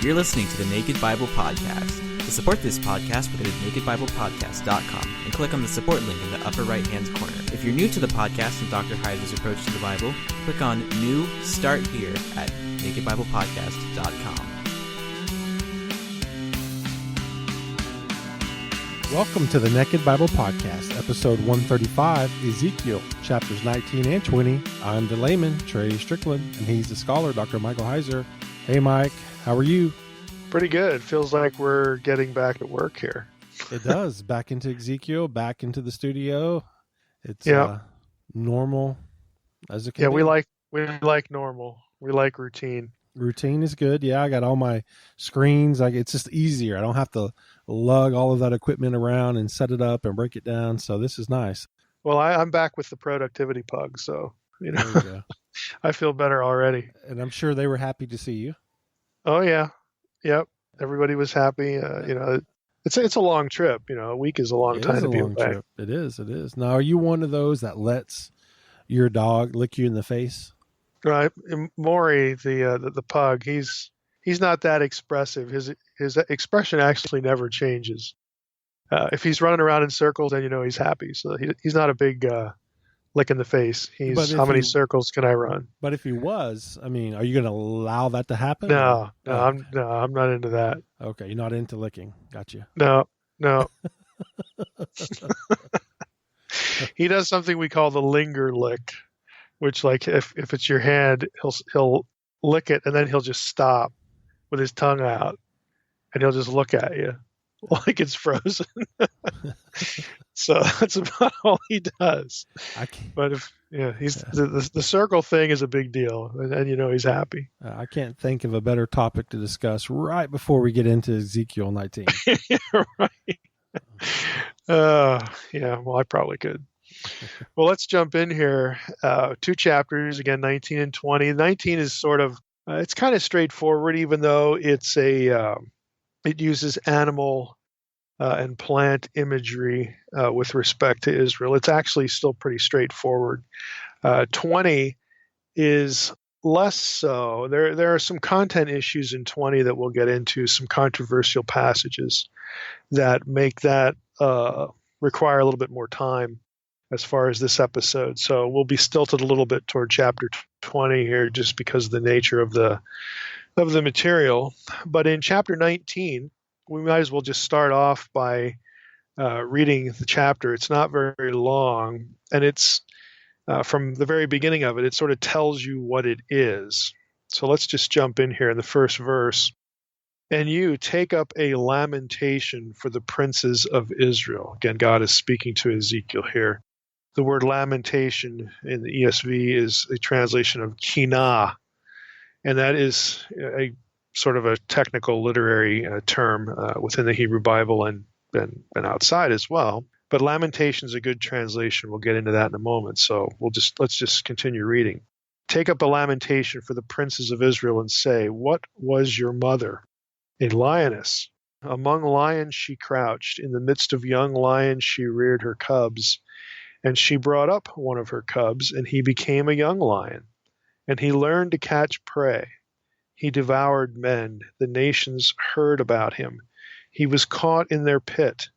You're listening to the Naked Bible Podcast. To support this podcast, go to nakedbiblepodcast.com and click on the support link in the upper right-hand corner. If you're new to the podcast and Dr. Heiser's approach to the Bible, click on New Start Here at nakedbiblepodcast.com. Welcome to the Naked Bible Podcast, episode 135, Ezekiel, chapters 19 and 20. I'm the layman, Trey Strickland, and he's the scholar, Dr. Michael Heiser. Hey, Mike, how are you? Pretty good. Feels like we're getting back at work here. It does. Back into Ezekiel, back into the studio. It's normal as it can be. We like normal. We like routine. Routine is good. Yeah, I got all my screens. It's just easier. I don't have to lug all of that equipment around and set it up and break it down. So this is nice. Well, I'm back with the productivity pug, so There you go. I feel better already. And I'm sure they were happy to see you. Oh yeah, yep. Everybody was happy. It's a long trip. A week is a long time to be back. Trip. It is. Now, are you one of those that lets your dog lick you in the face? Right, Maury, the pug, he's not that expressive. His expression actually never changes. If he's running around in circles, then he's happy. So he's not a big lick in the face. He's how many circles can I run? But if he was, are you going to allow that to happen? No, I'm not into that. Okay, you're not into licking. Gotcha. No. He does something we call the linger lick, which, like, if it's your hand, he'll lick it and then he'll just stop with his tongue out and he'll just look at you like it's frozen. So that's about all he does. But the circle thing is a big deal, and he's happy. I can't think of a better topic to discuss right before we get into Ezekiel 19. Right. Well, I probably could. Well, let's jump in here. 2 chapters, again, 19 and 20. 19 is sort of, it's kind of straightforward, even though it uses animal and plant imagery with respect to Israel. It's actually still pretty straightforward. 20 is less so. There are some content issues in 20 that we'll get into, some controversial passages that make that require a little bit more time as far as this episode. So we'll be stilted a little bit toward chapter 20 here just because of the nature of the material. But in chapter 19, we might as well just start off by reading the chapter. It's not very long, and it's from the very beginning of it, it sort of tells you what it is. So let's just jump in here in the first verse. And you take up a lamentation for the princes of Israel. Again, God is speaking to Ezekiel here. The word lamentation in the ESV is a translation of kinah, and that is a sort of a technical literary term within the Hebrew Bible and outside as well. But lamentation is a good translation. We'll get into that in a moment. So let's just continue reading. Take up a lamentation for the princes of Israel and say, what was your mother? A lioness. Among lions she crouched. In the midst of young lions she reared her cubs. And she brought up one of her cubs, and he became a young lion. And he learned to catch prey. He devoured men. The nations heard about him. He was caught in their pit,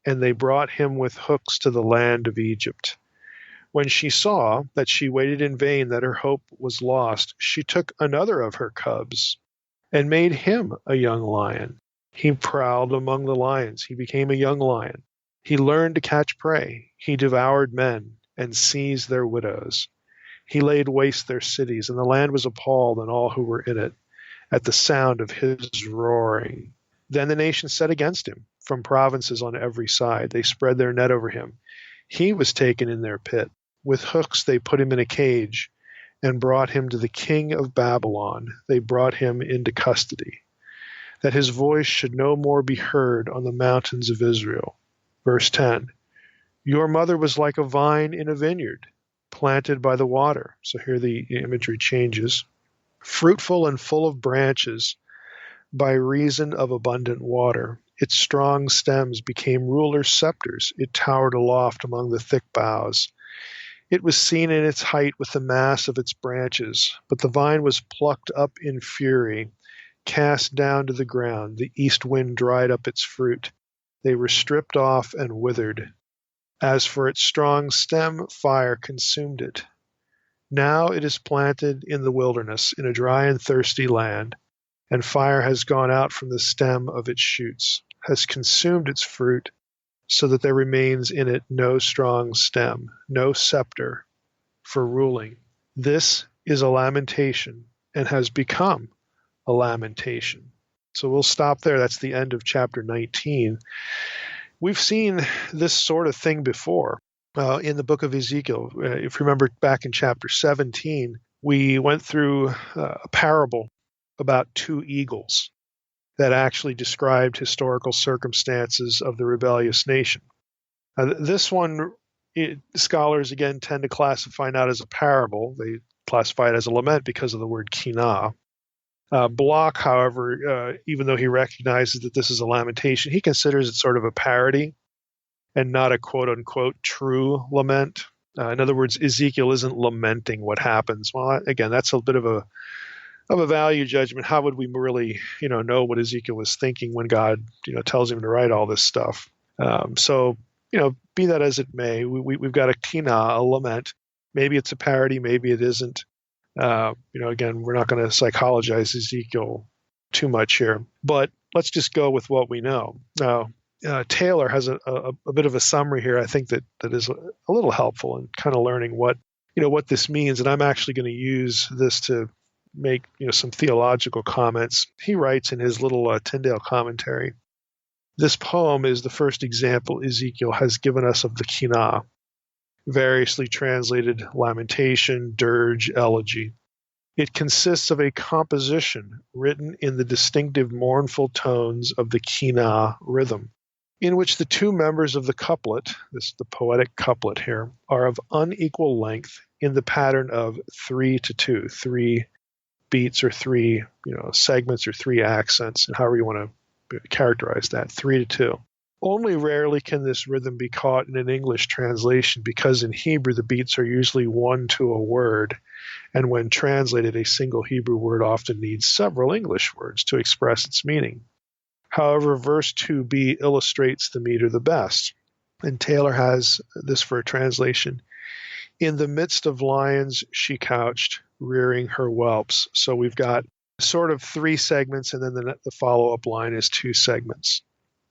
and they brought him with hooks to the land of Egypt. When she saw that she waited in vain, that her hope was lost, she took another of her cubs and made him a young lion. He prowled among the lions. He became a young lion. He learned to catch prey. He devoured men and seized their widows. He laid waste their cities, and the land was appalled and all who were in it at the sound of his roaring. Then the nations set against him from provinces on every side. They spread their net over him. He was taken in their pit. With hooks they put him in a cage and brought him to the king of Babylon. They brought him into custody, that his voice should no more be heard on the mountains of Israel. Verse 10, your mother was like a vine in a vineyard, planted by the water. So here the imagery changes. Fruitful and full of branches by reason of abundant water. Its strong stems became rulers' scepters. It towered aloft among the thick boughs. It was seen in its height with the mass of its branches, but the vine was plucked up in fury, cast down to the ground. The east wind dried up its fruit. They were stripped off and withered. As for its strong stem, fire consumed it. Now it is planted in the wilderness, in a dry and thirsty land, and fire has gone out from the stem of its shoots, has consumed its fruit, so that there remains in it no strong stem, no scepter for ruling. This is a lamentation, and has become a lamentation. So we'll stop there. That's the end of chapter 19. We've seen this sort of thing before in the book of Ezekiel. If you remember back in chapter 17, we went through a parable about two eagles that actually described historical circumstances of the rebellious nation. This one, scholars again tend to classify not as a parable. They classify it as a lament because of the word kinah. Block, however, even though he recognizes that this is a lamentation, he considers it sort of a parody and not a quote-unquote true lament. In other words, Ezekiel isn't lamenting what happens. Well, again, that's a bit of a value judgment. How would we really, know what Ezekiel was thinking when God, tells him to write all this stuff? So, be that as it may, we've got a kinah, a lament. Maybe it's a parody, maybe it isn't. Again, we're not going to psychologize Ezekiel too much here, but let's just go with what we know. Now, Taylor has a bit of a summary here, I think that is a little helpful in kind of learning what this means. And I'm actually going to use this to make some theological comments. He writes in his little Tyndale commentary, this poem is the first example Ezekiel has given us of the kinah, variously translated lamentation, dirge, elegy. It consists of a composition written in the distinctive mournful tones of the kinah rhythm, in which the two members of the couplet, the poetic couplet here, are of unequal length in the pattern of 3-2, 3 beats or 3 segments or 3 accents, and however you want to characterize that, 3-2. Only rarely can this rhythm be caught in an English translation because in Hebrew the beats are usually 1 to a word, and when translated a single Hebrew word often needs several English words to express its meaning. However, verse 2b illustrates the meter the best, and Taylor has this for a translation. In the midst of lions she couched, rearing her whelps. So we've got sort of 3 segments, and then the follow-up line is 2 segments.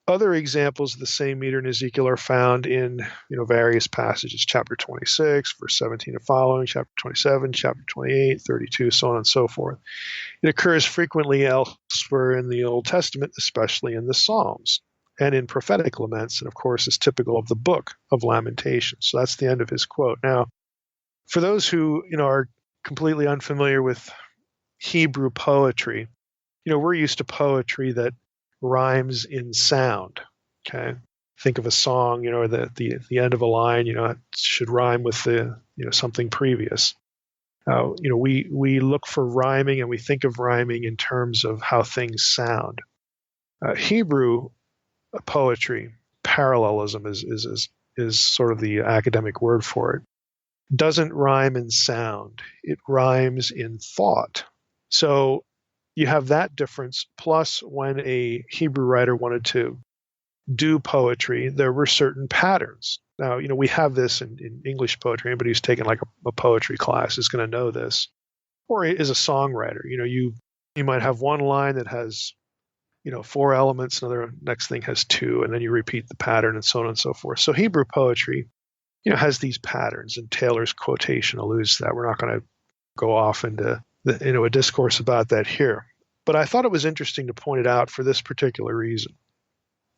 Other examples of the same meter in Ezekiel are found in various passages, chapter 26, verse 17 and following, chapter 27, chapter 28, 32, so on and so forth. It occurs frequently elsewhere in the Old Testament, especially in the Psalms and in prophetic laments, and of course is typical of the book of Lamentations. So that's the end of his quote. Now, for those who are completely unfamiliar with Hebrew poetry, we're used to poetry that rhymes in sound. Okay, think of a song. The end of a line. It should rhyme with the something previous. We look for rhyming and we think of rhyming in terms of how things sound. Hebrew poetry, parallelism is sort of the academic word for it. Doesn't rhyme in sound. It rhymes in thought. So you have that difference, plus when a Hebrew writer wanted to do poetry, there were certain patterns. Now, we have this in English poetry. Anybody who's taken like a poetry class is going to know this. Or is a songwriter. You might have one line that has 4 elements, another next thing has 2, and then you repeat the pattern and so on and so forth. So Hebrew poetry, has these patterns, and Taylor's quotation alludes to that. We're not going to go off into a discourse about that here. But I thought it was interesting to point it out for this particular reason.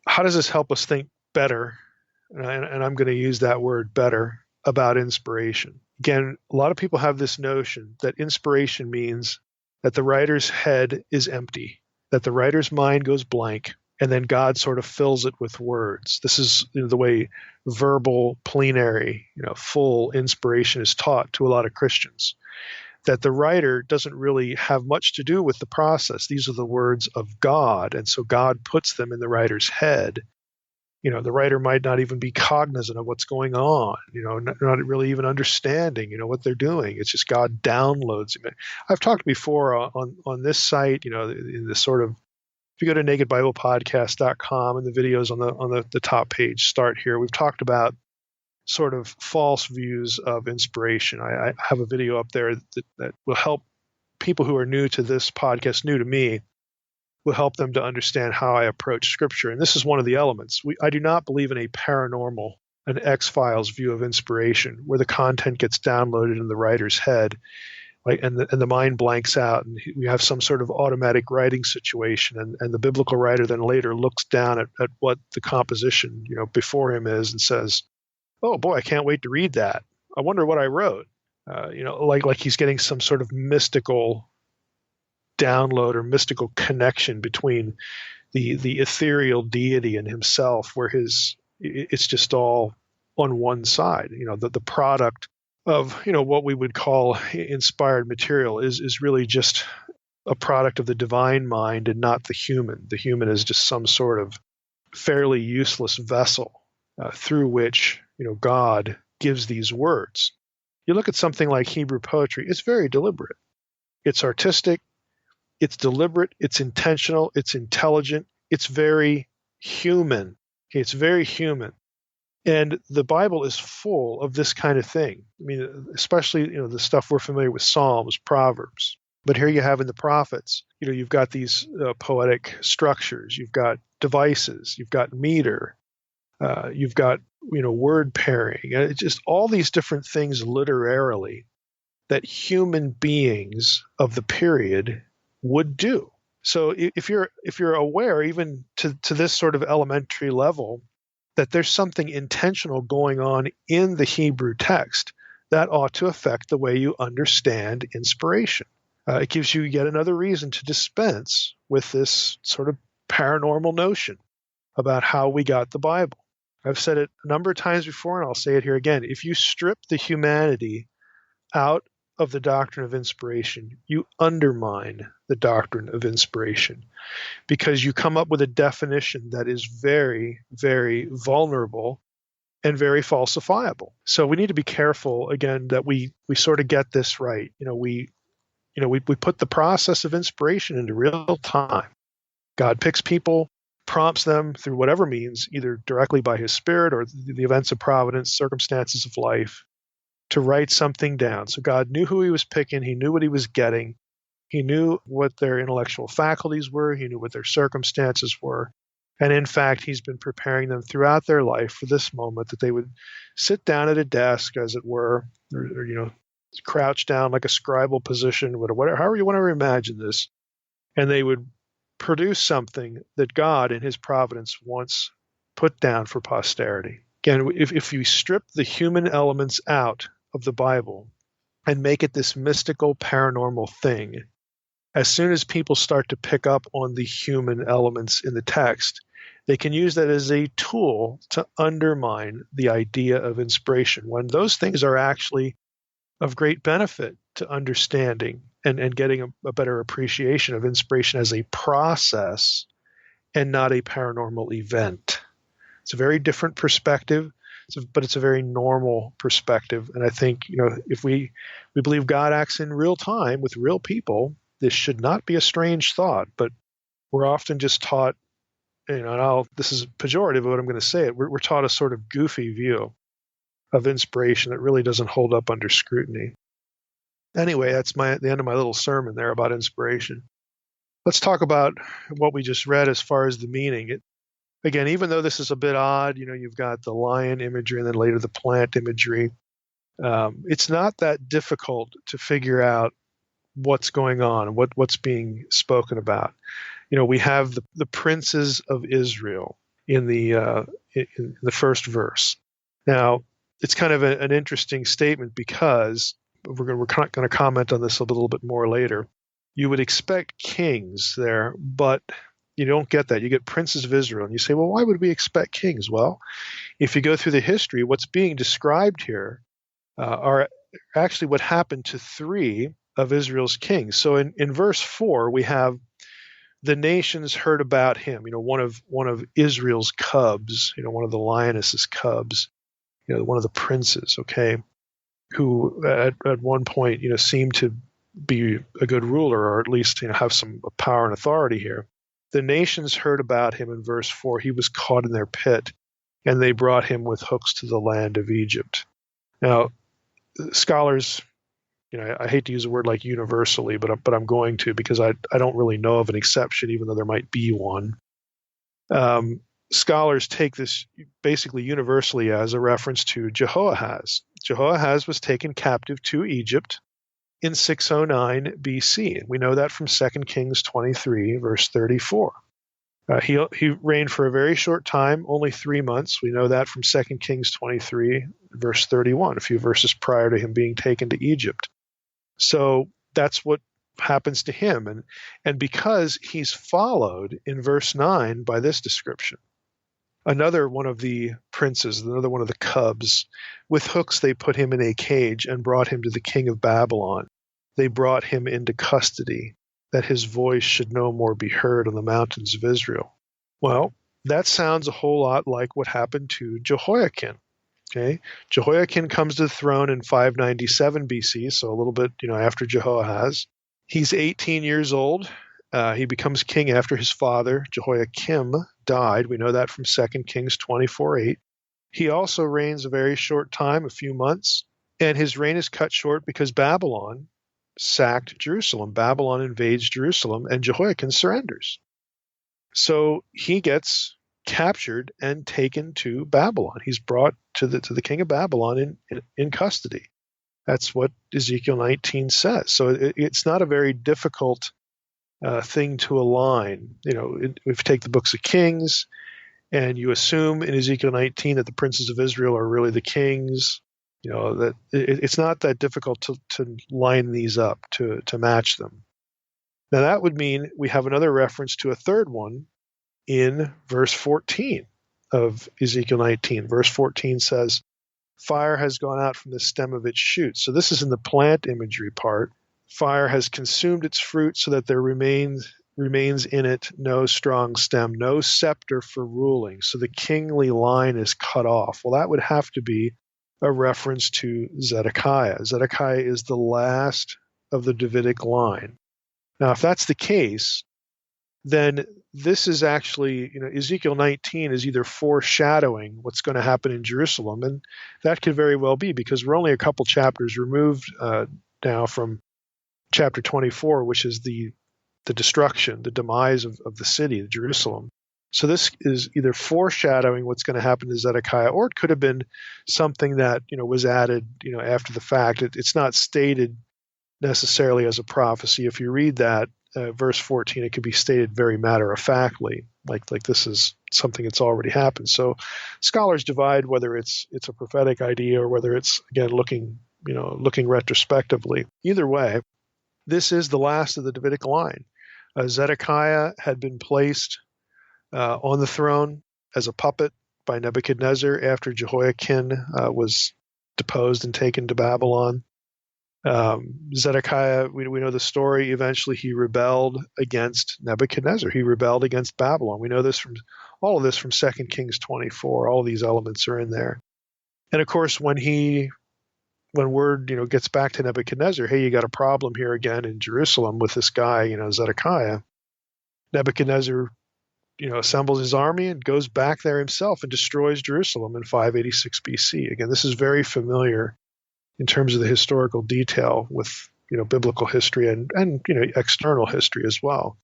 How does this help us think better, and I'm going to use that word better, about inspiration? Again, a lot of people have this notion that inspiration means that the writer's head is empty, that the writer's mind goes blank, and then God sort of fills it with words. This is the way verbal, plenary, full inspiration is taught to a lot of Christians. That the writer doesn't really have much to do with the process. These are the words of God, and so God puts them in the writer's head, The writer might not even be cognizant of what's going on, not really even understanding, what they're doing. It's just God downloads him. I've talked before on this site, in this sort of, if you go to nakedbiblepodcast.com and the videos on the top page start here, we've talked about sort of false views of inspiration. I have a video up there that will help people who are new to this podcast, new to me, will help them to understand how I approach Scripture. And this is one of the elements. I do not believe in a paranormal, an X-Files view of inspiration, where the content gets downloaded in the writer's head, and the mind blanks out, and we have some sort of automatic writing situation, and the biblical writer then later looks down at what the composition before him is and says, "Oh boy, I can't wait to read that. I wonder what I wrote." Like he's getting some sort of mystical download or mystical connection between the ethereal deity and himself, where it's just all on one side. The product of what we would call inspired material is really just a product of the divine mind and not the human. The human is just some sort of fairly useless vessel through which God gives these words. You look at something like Hebrew poetry, it's very deliberate. It's artistic, it's deliberate, it's intentional, it's intelligent, it's very human. Okay, it's very human. And the Bible is full of this kind of thing. I mean, especially, the stuff we're familiar with, Psalms, Proverbs. But here you have in the prophets, you've got these poetic structures, you've got devices, you've got meter, you've got, word pairing. It's just all these different things literarily that human beings of the period would do. So if you're aware, even to this sort of elementary level, that there's something intentional going on in the Hebrew text, that ought to affect the way you understand inspiration. It gives you yet another reason to dispense with this sort of paranormal notion about how we got the Bible. I've said it a number of times before, and I'll say it here again. If you strip the humanity out of the doctrine of inspiration, you undermine the doctrine of inspiration, because you come up with a definition that is very, very vulnerable and very falsifiable. So we need to be careful, again, that we sort of get this right. We put the process of inspiration into real time. God picks people, prompts them through whatever means, either directly by his Spirit or the events of providence, circumstances of life, to write something down. So God knew who he was picking. He knew what he was getting. He knew what their intellectual faculties were. He knew what their circumstances were. And in fact, he's been preparing them throughout their life for this moment, that they would sit down at a desk, as it were, or crouch down like a scribal position, whatever, however you want to imagine this. And they would produce something that God in his providence wants put down for posterity. Again, if you strip the human elements out of the Bible and make it this mystical, paranormal thing, as soon as people start to pick up on the human elements in the text, they can use that as a tool to undermine the idea of inspiration, when those things are actually of great benefit to understanding and getting a better appreciation of inspiration as a process and not a paranormal event. It's a very different perspective, but it's a very normal perspective. And I think, if we believe God acts in real time with real people, this should not be a strange thought. But we're often just taught, this is pejorative, but I'm going to say it, we're taught a sort of goofy view of inspiration that really doesn't hold up under scrutiny. Anyway, that's the end of my little sermon there about inspiration. Let's talk about what we just read as far as the meaning. Again, even though this is a bit odd, you've got the lion imagery and then later the plant imagery. It's not that difficult to figure out what's going on, what's being spoken about. We have the princes of Israel in the first verse. Now, it's kind of an interesting statement, because we're going to comment on this a little bit more later. You would expect kings there, but you don't get that. You get princes of Israel. And you say, well, why would we expect kings? Well, if you go through the history, what's being described here are actually what happened to 3 of Israel's kings. So in verse 4, we have the nations heard about him. One of Israel's cubs, one of the lioness's cubs, one of the princes, okay, who at one point, seemed to be a good ruler, or at least, have some power and authority here. The nations heard about him in verse 4. He was caught in their pit, and they brought him with hooks to the land of Egypt. Now, scholars, I hate to use a word like universally, but I'm going to, because I don't really know of an exception, even though there might be one. Scholars take this basically universally as a reference to Jehoahaz. Jehoahaz was taken captive to Egypt in 609 BC. And we know that from 2 Kings 23, verse 34. He reigned for a very short time, only 3 months. We know that from 2 Kings 23, verse 31, a few verses prior to him being taken to Egypt. So that's what happens to him. And because he's followed in verse 9 by this description, another one of the princes, another one of the cubs, with hooks they put him in a cage and brought him to the king of Babylon. They brought him into custody, that his voice should no more be heard on the mountains of Israel. Well, that sounds a whole lot like what happened to Jehoiakim. Okay, Jehoiakim comes to the throne in 597 BC, so a little bit, after Jehoahaz. He's 18 years old. He becomes king after his father, Jehoiakim, died. We know that from 2 Kings 24:8. He also reigns a very short time, a few months, and his reign is cut short because Babylon sacked Jerusalem. Babylon invades Jerusalem, and Jehoiakim surrenders. So he gets captured and taken to Babylon. He's brought to the king of Babylon in custody. That's what Ezekiel 19 says. So it's not a very difficult thing to align. If you take the books of Kings and you assume in Ezekiel 19 that the princes of Israel are really the kings, that it's not that difficult to line these up, to match them. Now that would mean we have another reference to a third one in verse 14 of Ezekiel 19. Verse 14 says, "Fire has gone out from the stem of its shoot." So this is in the plant imagery part. Fire has consumed its fruit so that there remains in it no strong stem, no scepter for ruling. So the kingly line is cut off. Well, that would have to be a reference to Zedekiah. Zedekiah is the last of the Davidic line. Now, if that's the case, then this is actually, Ezekiel 19 is either foreshadowing what's going to happen in Jerusalem, and that could very well be, because we're only a couple chapters removed now from chapter 24, which is the destruction, the demise of the city, of Jerusalem. So this is either foreshadowing what's going to happen to Zedekiah, or it could have been something that was added after the fact. It's not stated necessarily as a prophecy. If you read that verse 14, it could be stated very matter-of-factly, like this is something that's already happened. So scholars divide whether it's a prophetic idea or whether it's, again, looking retrospectively. Either way, this is the last of the Davidic line. Zedekiah had been placed on the throne as a puppet by Nebuchadnezzar after Jehoiakim was deposed and taken to Babylon. Zedekiah, we know the story. Eventually, he rebelled against Nebuchadnezzar. He rebelled against Babylon. We know this from all of this from 2 Kings 24. All these elements are in there. And of course, when word gets back to Nebuchadnezzar, hey, you got a problem here again in Jerusalem with this guy, Zedekiah. Nebuchadnezzar, assembles his army and goes back there himself and destroys Jerusalem in 586 BC. Again, this is very familiar in terms of the historical detail with biblical history and external history as well.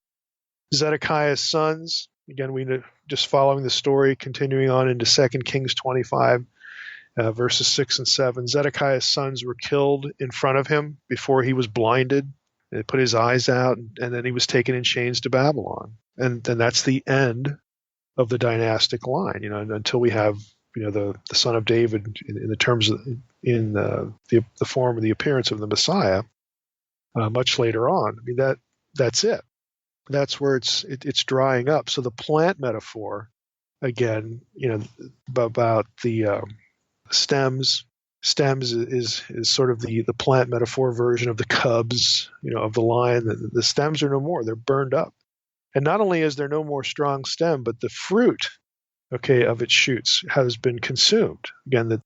Zedekiah's sons, again, we know, just following the story, continuing on into 2 Kings 25, verses 6 and 7. Zedekiah's sons were killed in front of him before he was blinded. They put his eyes out, and then he was taken in chains to Babylon. And then that's the end of the dynastic line, until we have the son of David in the terms of the form of the appearance of the Messiah much later on. I mean, that's it. That's where it's drying up. So the plant metaphor, again, about the stems is sort of the plant metaphor version of the cubs, of the lion. The stems are no more; they're burned up, And not only is there no more strong stem, but the fruit, okay, of its shoots has been consumed. Again, the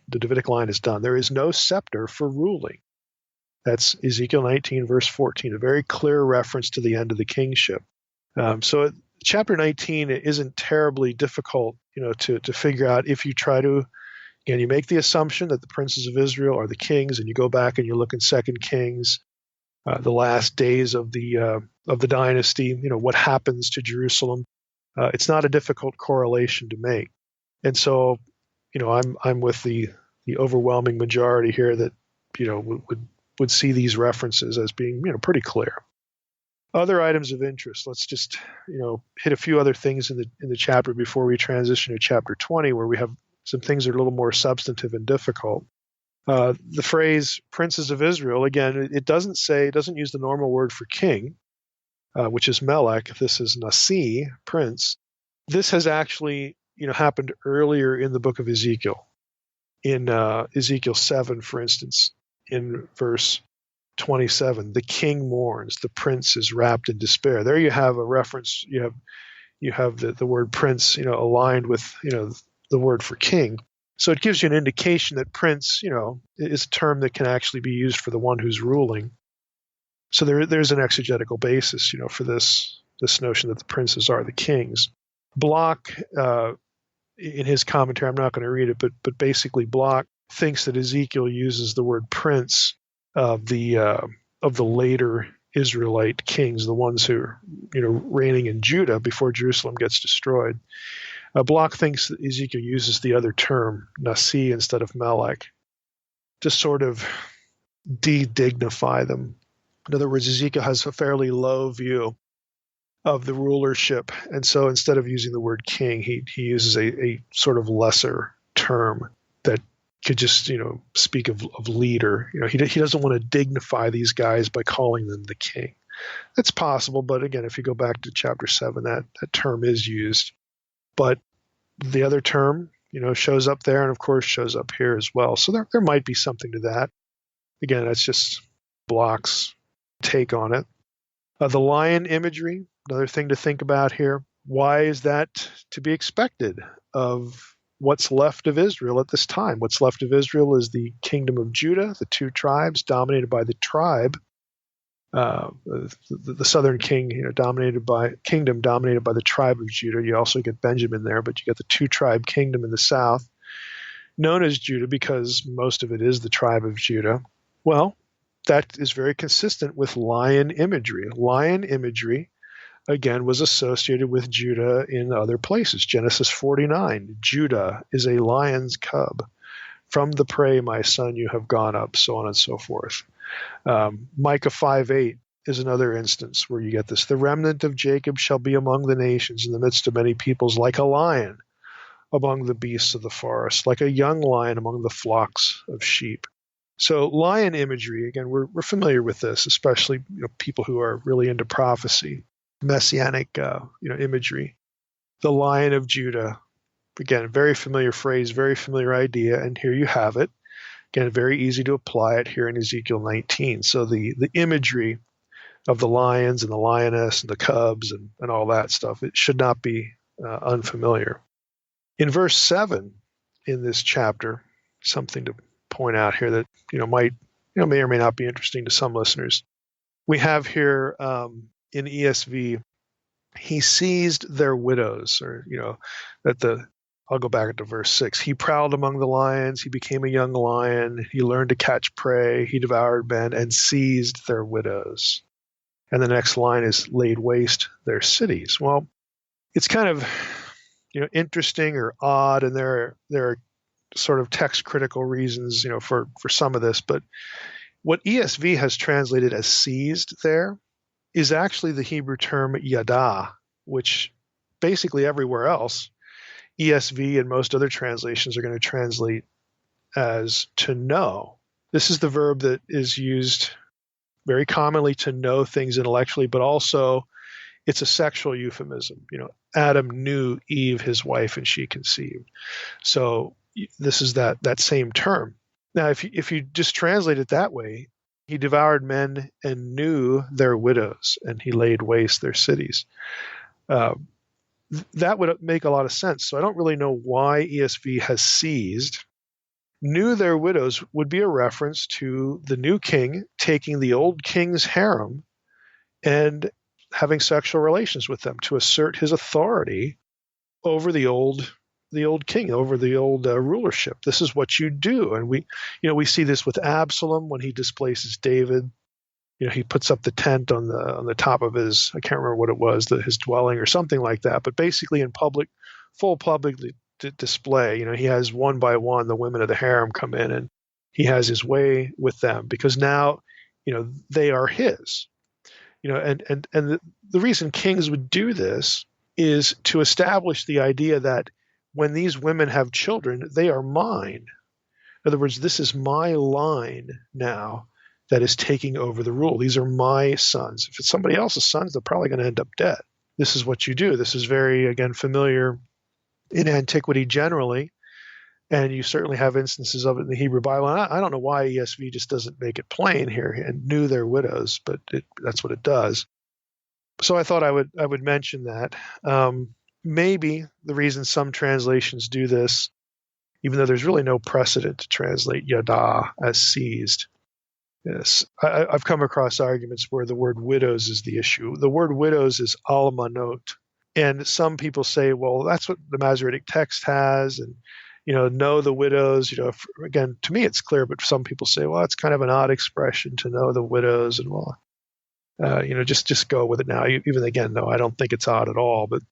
Davidic line is done. There is no scepter for ruling. That's Ezekiel 19, verse 14, a very clear reference to the end of the kingship. So chapter 19 isn't terribly difficult, to figure out if you try to, again, you make the assumption that the princes of Israel are the kings, and you go back and you look in 2 Kings, the last days of the dynasty, what happens to Jerusalem. It's not a difficult correlation to make. And so, I'm with the overwhelming majority here that, would see these references as being, pretty clear. Other items of interest. Let's just, hit a few other things in the chapter before we transition to chapter 20, where we have some things that are a little more substantive and difficult. The phrase "princes of Israel," again, it doesn't use the normal word for king, which is melech. This is nasi, prince. This has actually, happened earlier in the book of Ezekiel. In Ezekiel 7, for instance, in verse 27, the king mourns, the prince is wrapped in despair. There you have a reference. You have the word prince, aligned with, the word for king. So it gives you an indication that prince, is a term that can actually be used for the one who's ruling. So there's an exegetical basis, for this notion that the princes are the kings. Block, in his commentary, I'm not going to read it, but basically Block thinks that Ezekiel uses the word prince of the later Israelite kings, the ones who are, reigning in Judah before Jerusalem gets destroyed. Block thinks that Ezekiel uses the other term, nasi, instead of melech, to sort of de-dignify them. In other words, Ezekiel has a fairly low view of the rulership, and so instead of using the word king, he uses a sort of lesser term that could just, speak of leader. He doesn't want to dignify these guys by calling them the king. That's possible, but again, if you go back to chapter 7, that term is used. But the other term, shows up there and, of course, shows up here as well. So there might be something to that. Again, that's just Block's take on it. The lion imagery, another thing to think about here. Why is that to be expected of what's left of Israel at this time? What's left of Israel is the kingdom of Judah, the two tribes dominated by the tribe. The southern kingdom dominated by the tribe of Judah. You also get Benjamin there, but you get the two-tribe kingdom in the south, known as Judah because most of it is the tribe of Judah. Well, that is very consistent with lion imagery. Lion imagery, again, was associated with Judah in other places. Genesis 49, Judah is a lion's cub. From the prey, my son, you have gone up, so on and so forth. Micah 5:8 is another instance where you get this. The remnant of Jacob shall be among the nations in the midst of many peoples, like a lion among the beasts of the forest, like a young lion among the flocks of sheep. So lion imagery, again, we're familiar with this, especially people who are really into prophecy, messianic imagery. The Lion of Judah, again, very familiar phrase, very familiar idea, and here you have it. Again, very easy to apply it here in Ezekiel 19. So the imagery of the lions and the lioness and the cubs and all that stuff, it should not be unfamiliar. In verse 7 in this chapter, something to point out here that may or may not be interesting to some listeners. We have here in ESV, he seized their widows, or I'll go back to verse 6. He prowled among the lions. He became a young lion. He learned to catch prey. He devoured men and seized their widows. And the next line is laid waste their cities. Well, it's kind of interesting or odd, and there are sort of text critical reasons for some of this. But what ESV has translated as seized there is actually the Hebrew term yada, which basically everywhere else, ESV and most other translations are going to translate as to know. This is the verb that is used very commonly to know things intellectually, but also it's a sexual euphemism. Adam knew Eve, his wife, and she conceived. So this is that same term. Now, if you just translate it that way, He devoured men and knew their widows, and he laid waste their cities. Uh, that would make a lot of sense. So I don't really know why ESV has seized. Knew their widows would be a reference to the new king taking the old king's harem and having sexual relations with them to assert his authority over the old king, over the old rulership. This is what you do. And we see this with Absalom when he displaces David. He puts up the tent on the top of his, I can't remember what it was, his dwelling or something like that. But basically in full public display, he has one by one the women of the harem come in, and he has his way with them because now, they are his. And the reason kings would do this is to establish the idea that when these women have children, they are mine. In other words, this is my line now that is taking over the rule. These are my sons. If it's somebody else's sons, they're probably going to end up dead. This is what you do. This is very, again, familiar in antiquity generally, and you certainly have instances of it in the Hebrew Bible. And I don't know why ESV just doesn't make it plain here and knew their widows, but that's what it does. So I thought I would mention that. Maybe the reason some translations do this, even though there's really no precedent to translate yada as seized. Yes, I've come across arguments where the word widows is the issue. The word widows is almanot. And some people say, well, that's what the Masoretic text has, and know the widows. Again, to me it's clear, but some people say, well, it's kind of an odd expression to know the widows, and just go with it now. Even again, no, I don't think it's odd at all. But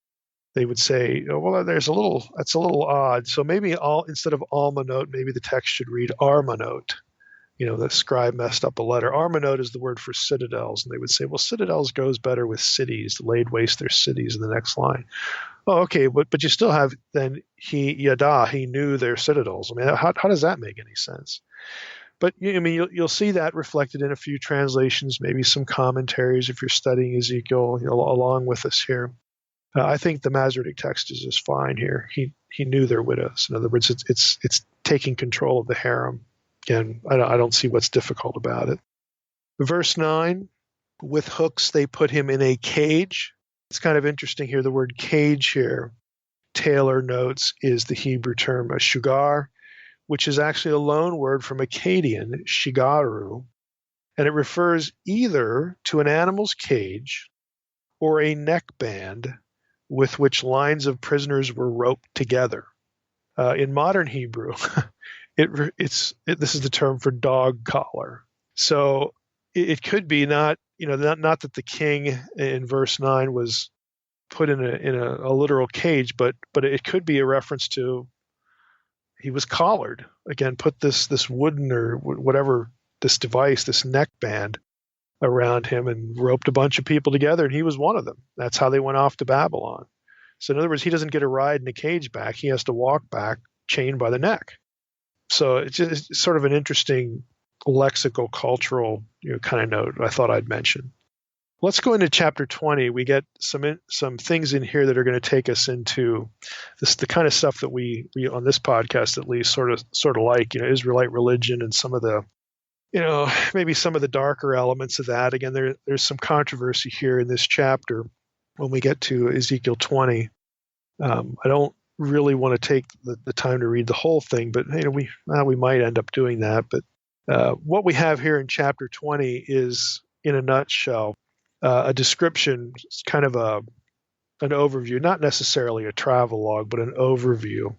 they would say, well, that's a little odd. So maybe instead of almanot, maybe the text should read armanot. The scribe messed up a letter. Armanot is the word for citadels. And they would say, well, citadels goes better with cities, laid waste their cities in the next line. Oh, okay, but you still have then he knew their citadels. I mean, how does that make any sense? But you'll see that reflected in a few translations, maybe some commentaries if you're studying Ezekiel, along with us here. I think the Masoretic text is just fine here. He knew their widows. In other words, it's taking control of the harem. Again, I don't see what's difficult about it. Verse 9, with hooks they put him in a cage. It's kind of interesting here. The word cage here, Taylor notes, is the Hebrew term shugar, which is actually a loan word from Akkadian, shigaru, and it refers either to an animal's cage or a neckband with which lines of prisoners were roped together. In modern Hebrew, this is the term for dog collar. So it could be not that the king in verse 9 was put in a literal cage, but it could be a reference to he was collared. Again, put this wooden or whatever, this device, this neckband around him and roped a bunch of people together, and he was one of them. That's how they went off to Babylon. So in other words, he doesn't get a ride in a cage back. He has to walk back chained by the neck. So it's sort of an interesting lexical, cultural kind of note I thought I'd mention. Let's go into chapter 20. We get some things in here that are going to take us into the kind of stuff that we on this podcast at least sort of like Israelite religion and some of the maybe some of the darker elements of that. Again, there's some controversy here in this chapter when we get to Ezekiel 20. I don't really want to take the time to read the whole thing, but we might end up doing that. But what we have here in chapter 20 is, in a nutshell, a description, kind of an overview, not necessarily a travelogue, but an overview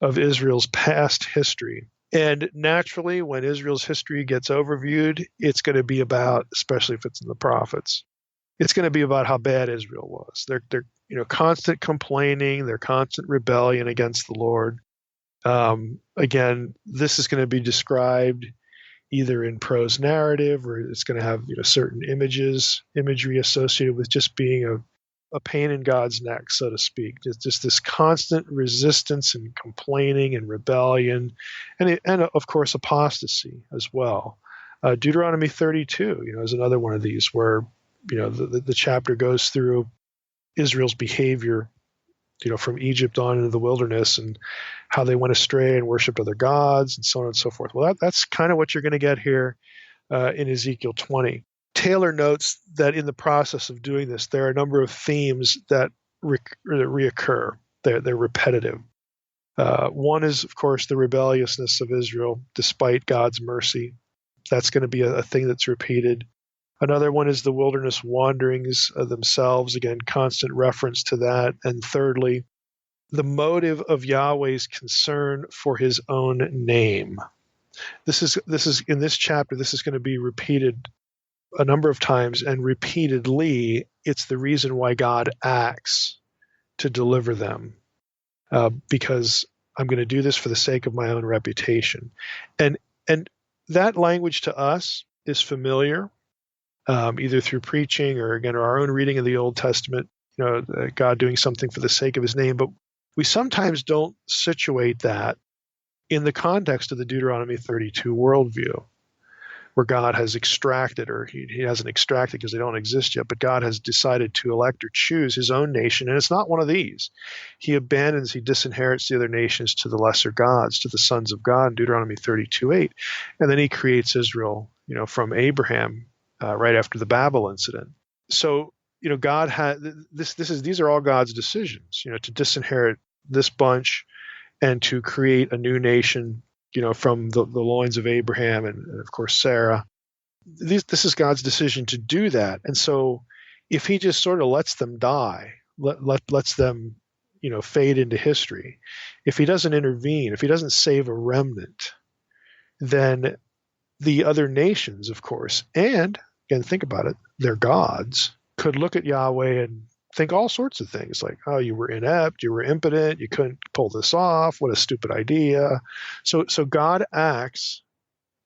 of Israel's past history. And naturally, when Israel's history gets overviewed, it's going to be about, especially if it's in the prophets, it's going to be about how bad Israel was. They're constant complaining, their constant rebellion against the Lord. Again, this is going to be described either in prose narrative, or it's going to have certain imagery associated with just being a pain in God's neck, so to speak. Just this constant resistance and complaining and rebellion, and of course apostasy as well. Deuteronomy 32, is another one of these where the chapter goes through Israel's behavior, from Egypt on into the wilderness, and how they went astray and worshipped other gods and so on and so forth. Well, that's kind of what you're going to get here. in Ezekiel 20. Taylor notes that in the process of doing this, there are a number of themes that reoccur. They're repetitive. One is, of course, the rebelliousness of Israel despite God's mercy. That's going to be a thing that's repeated. Another one is the wilderness wanderings themselves, again, constant reference to that. And thirdly, the motive of Yahweh's concern for his own name. This is in this chapter, this is going to be repeated a number of times, and repeatedly, it's the reason why God acts to deliver them, because I'm going to do this for the sake of my own reputation. And that language to us is familiar, either through preaching or, again, our own reading of the Old Testament, God doing something for the sake of his name. But we sometimes don't situate that in the context of the Deuteronomy 32 worldview, where God has extracted, or he hasn't extracted because they don't exist yet, but God has decided to elect or choose his own nation, and it's not one of these. He disinherits the other nations to the lesser gods, to the sons of God, in Deuteronomy 32:8, and then he creates Israel, from Abraham, right after the Babel incident. So, God had these are all God's decisions, to disinherit this bunch and to create a new nation, from the loins of Abraham and of course Sarah. This is God's decision to do that. And so if he just sort of lets them die, lets them, fade into history, if he doesn't intervene, if he doesn't save a remnant, then the other nations, of course, and again, think about it, their gods, could look at Yahweh and think all sorts of things like, oh, you were inept, you were impotent, you couldn't pull this off, what a stupid idea. So God acts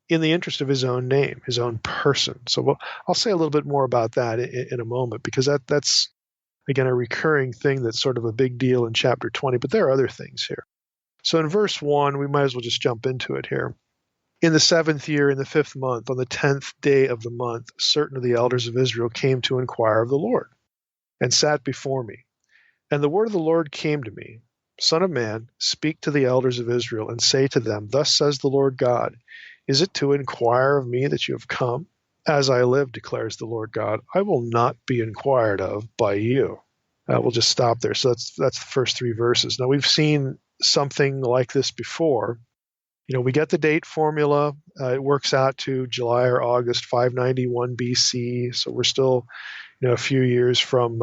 in the interest of his own name, his own person. So I'll say a little bit more about that in a moment, because that's, again, a recurring thing that's sort of a big deal in chapter 20, but there are other things here. So in verse 1, we might as well just jump into it here. In the 7th year, in the 5th month, on the 10th day of the month, certain of the elders of Israel came to inquire of the Lord, and sat before me. And the word of the Lord came to me, Son of man, speak to the elders of Israel, and say to them, Thus says the Lord God, is it to inquire of me that you have come? As I live, declares the Lord God, I will not be inquired of by you. We'll just stop there. So that's the first 3 verses. Now, we've seen something like this before. We get the date formula. It works out to July or August 591 BC. So we're still a few years from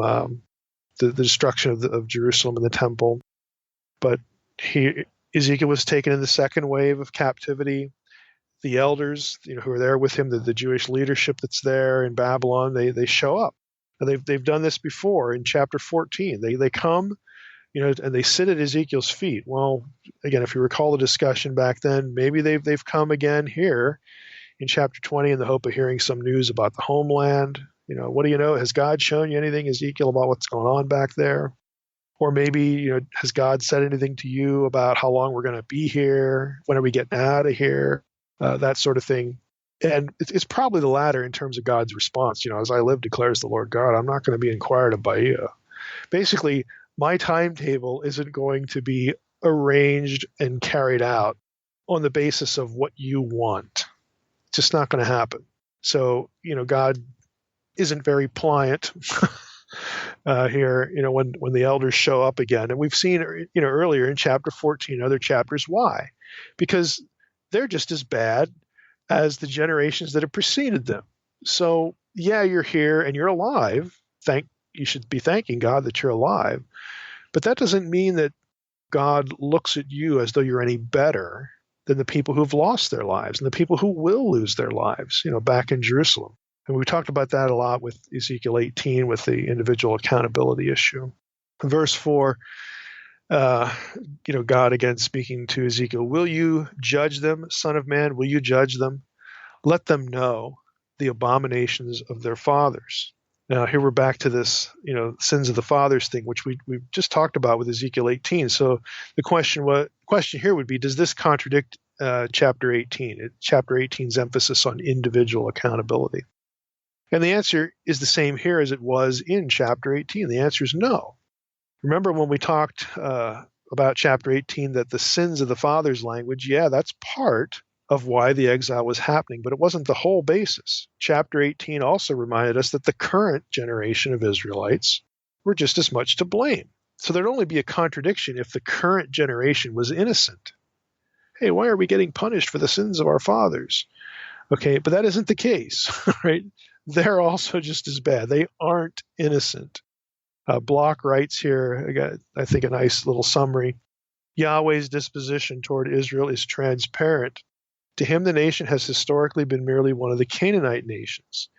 the destruction of Jerusalem and the temple. But Ezekiel was taken in the second wave of captivity. The elders, who are there with him, the Jewish leadership that's there in Babylon, they show up. And they've done this before in chapter 14. They come, and they sit at Ezekiel's feet. Well, again, if you recall the discussion back then, maybe they've come again here in chapter 20 in the hope of hearing some news about the homeland. What do you know? Has God shown you anything, Ezekiel, about what's going on back there? Or maybe, has God said anything to you about how long we're going to be here? When are we getting out of here? That sort of thing. And it's probably the latter in terms of God's response. As I live, declares the Lord God, I'm not going to be inquired of by you. Basically, my timetable isn't going to be arranged and carried out on the basis of what you want. It's just not going to happen. So, God isn't very pliant here, when the elders show up again. And we've seen, earlier in chapter 14, other chapters, why? Because they're just as bad as the generations that have preceded them. So, yeah, you're here and you're alive. You should be thanking God that you're alive. But that doesn't mean that God looks at you as though you're any better than the people who've lost their lives and the people who will lose their lives, back in Jerusalem. And we talked about that a lot with Ezekiel 18 with the individual accountability issue. Verse 4, God again speaking to Ezekiel, will you judge them, Son of man? Will you judge them? Let them know the abominations of their fathers. Now, here we're back to this, sins of the fathers thing, which we just talked about with Ezekiel 18. So the question here would be, does this contradict chapter 18? Chapter 18's emphasis on individual accountability. And the answer is the same here as it was in chapter 18. The answer is no. Remember when we talked about chapter 18 that the sins of the fathers language, yeah, that's part of why the exile was happening, but it wasn't the whole basis. Chapter 18 also reminded us that the current generation of Israelites were just as much to blame. So there'd only be a contradiction if the current generation was innocent. Hey, why are we getting punished for the sins of our fathers? Okay, but that isn't the case, right? They're also just as bad. They aren't innocent. Block writes here, I got, I think, a nice little summary. Yahweh's disposition toward Israel is transparent. To him, the nation has historically been merely one of the Canaanite nations.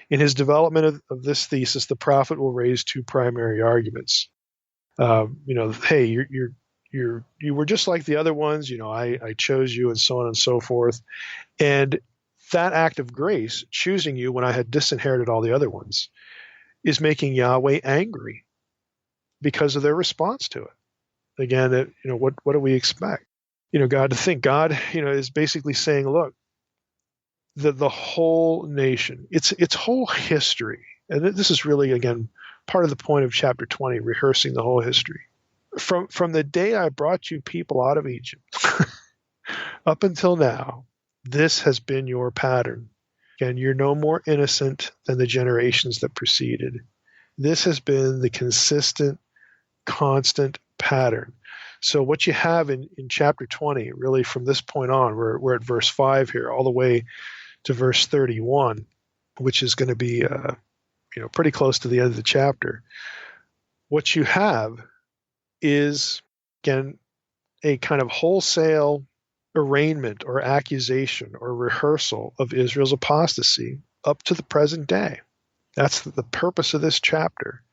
In his development of this thesis, the prophet will raise two primary arguments. Hey, you were just like the other ones. I chose you, and so on and so forth. And that act of grace, choosing you when I had disinherited all the other ones, is making Yahweh angry because of their response to it. Again, what do we expect? God is basically saying, look, the whole nation, its whole history, and this is really, again, part of the point of chapter 20, rehearsing the whole history. From the day I brought you people out of Egypt up until now, this has been your pattern. Again, you're no more innocent than the generations that preceded. This has been the consistent, constant pattern. So what you have in chapter 20, really from this point on, we're at verse 5 here, all the way to verse 31, which is going to be pretty close to the end of the chapter. What you have is, again, a kind of wholesale arraignment or accusation or rehearsal of Israel's apostasy up to the present day. That's the purpose of this chapter,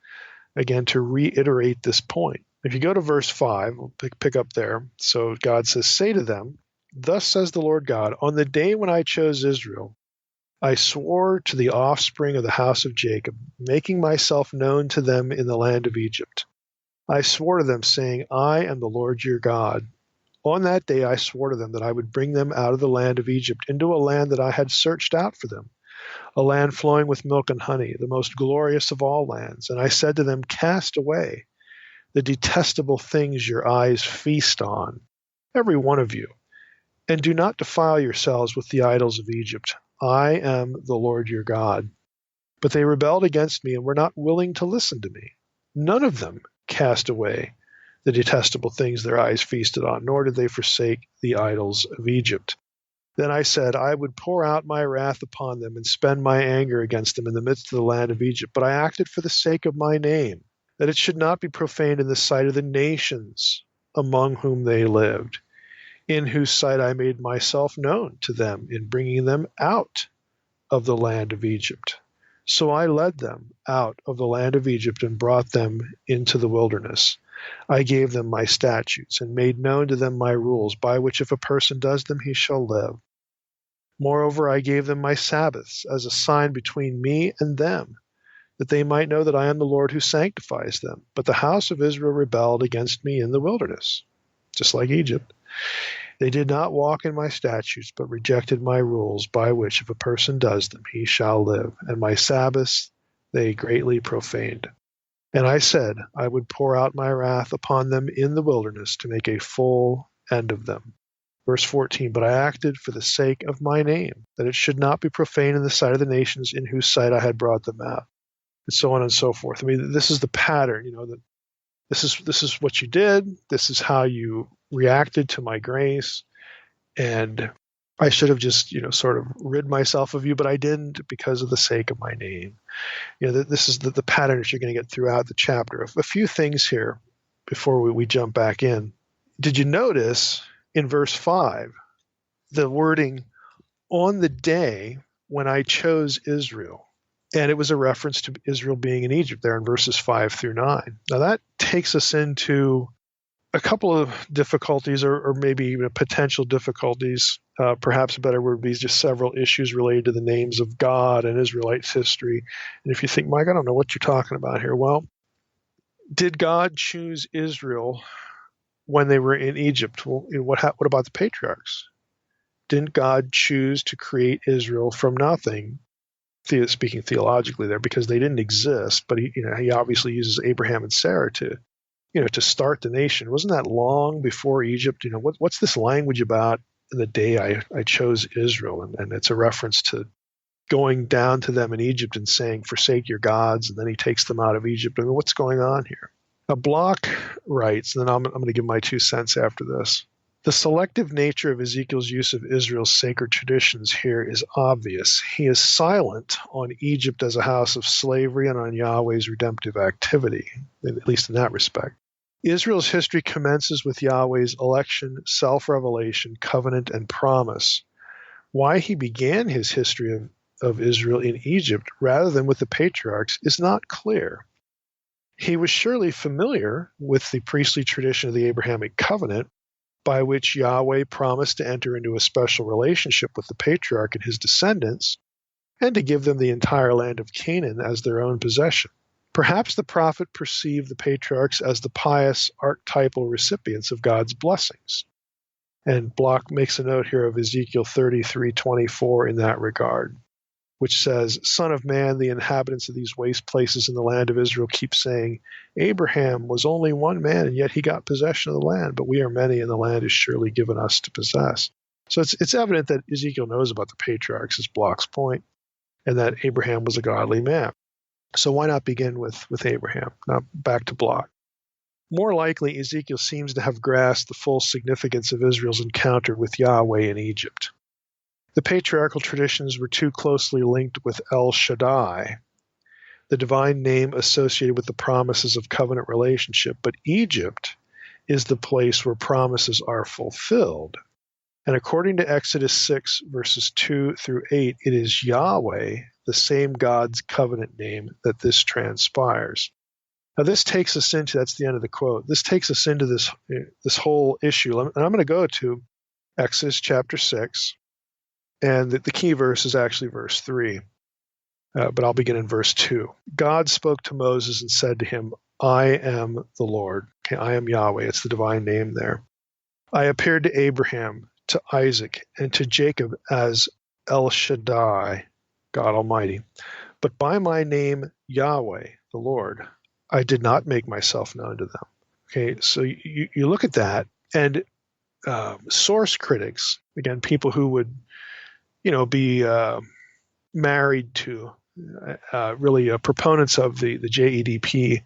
again, to reiterate this point. If you go to verse 5, we'll pick up there. So God says, say to them, thus says the Lord God, on the day when I chose Israel, I swore to the offspring of the house of Jacob, making myself known to them in the land of Egypt. I swore to them, saying, I am the Lord your God. On that day I swore to them that I would bring them out of the land of Egypt into a land that I had searched out for them, a land flowing with milk and honey, the most glorious of all lands. And I said to them, cast away the detestable things your eyes feast on, every one of you, and do not defile yourselves with the idols of Egypt. I am the Lord your God. But they rebelled against me and were not willing to listen to me. None of them cast away the detestable things their eyes feasted on, nor did they forsake the idols of Egypt. Then I said, I would pour out my wrath upon them and spend my anger against them in the midst of the land of Egypt. But I acted for the sake of my name, that it should not be profaned in the sight of the nations among whom they lived, in whose sight I made myself known to them in bringing them out of the land of Egypt. So I led them out of the land of Egypt and brought them into the wilderness. I gave them my statutes and made known to them my rules, by which if a person does them, he shall live. Moreover, I gave them my Sabbaths as a sign between me and them, that they might know that I am the Lord who sanctifies them. But the house of Israel rebelled against me in the wilderness, just like Egypt. They did not walk in my statutes, but rejected my rules, by which if a person does them, he shall live. And my Sabbaths they greatly profaned. And I said, I would pour out my wrath upon them in the wilderness to make a full end of them. Verse 14, but I acted for the sake of my name, that it should not be profaned in the sight of the nations in whose sight I had brought them out. And so on and so forth. I mean, this is the pattern, that this is what you did. This is how you reacted to my grace. And I should have just, sort of rid myself of you, but I didn't because of the sake of my name. This is the pattern that you're going to get throughout the chapter. A few things here before we jump back in. Did you notice in verse 5, the wording, on the day when I chose Israel? And it was a reference to Israel being in Egypt there in verses 5 through 9. Now that takes us into a couple of difficulties or maybe even potential difficulties. Perhaps a better word would be just several issues related to the names of God and Israelites' history. And if you think, Mike, I don't know what you're talking about here. Well, did God choose Israel when they were in Egypt? Well, what about the patriarchs? Didn't God choose to create Israel from nothing? Speaking theologically there, because they didn't exist, but he obviously uses Abraham and Sarah to start the nation. Wasn't that long before Egypt? What's this language about the day I chose Israel. And it's a reference to going down to them in Egypt and saying, forsake your gods. And then he takes them out of Egypt. I mean, what's going on here? Now, Block writes, and then I'm going to give my 2 cents after this. The selective nature of Ezekiel's use of Israel's sacred traditions here is obvious. He is silent on Egypt as a house of slavery and on Yahweh's redemptive activity, at least in that respect. Israel's history commences with Yahweh's election, self-revelation, covenant, and promise. Why he began his history of Israel in Egypt rather than with the patriarchs is not clear. He was surely familiar with the priestly tradition of the Abrahamic covenant, by which Yahweh promised to enter into a special relationship with the patriarch and his descendants, and to give them the entire land of Canaan as their own possession. Perhaps the prophet perceived the patriarchs as the pious archetypal recipients of God's blessings. And Block makes a note here of Ezekiel 33:24 in that regard, which says, Son of man, the inhabitants of these waste places in the land of Israel keep saying, Abraham was only one man, and yet he got possession of the land, but we are many, and the land is surely given us to possess. So it's evident that Ezekiel knows about the patriarchs, is Block's point, and that Abraham was a godly man. So why not begin with Abraham? Now back to Block. More likely, Ezekiel seems to have grasped the full significance of Israel's encounter with Yahweh in Egypt. The patriarchal traditions were too closely linked with El Shaddai, the divine name associated with the promises of covenant relationship, but Egypt is the place where promises are fulfilled. And according to Exodus 6, verses 2 through 8, it is Yahweh, the same God's covenant name, that this transpires. Now this takes us into, that's the end of the quote, this takes us into this whole issue. And I'm going to go to Exodus chapter 6, and the key verse is actually verse 3. But I'll begin in verse 2. God spoke to Moses and said to him, I am the Lord. Okay, I am Yahweh. It's the divine name there. I appeared to Abraham, to Isaac, and to Jacob as El Shaddai, God Almighty. But by my name, Yahweh, the Lord, I did not make myself known to them. Okay, so you look at that, and source critics, again, people who would, be married to really proponents of the JEDP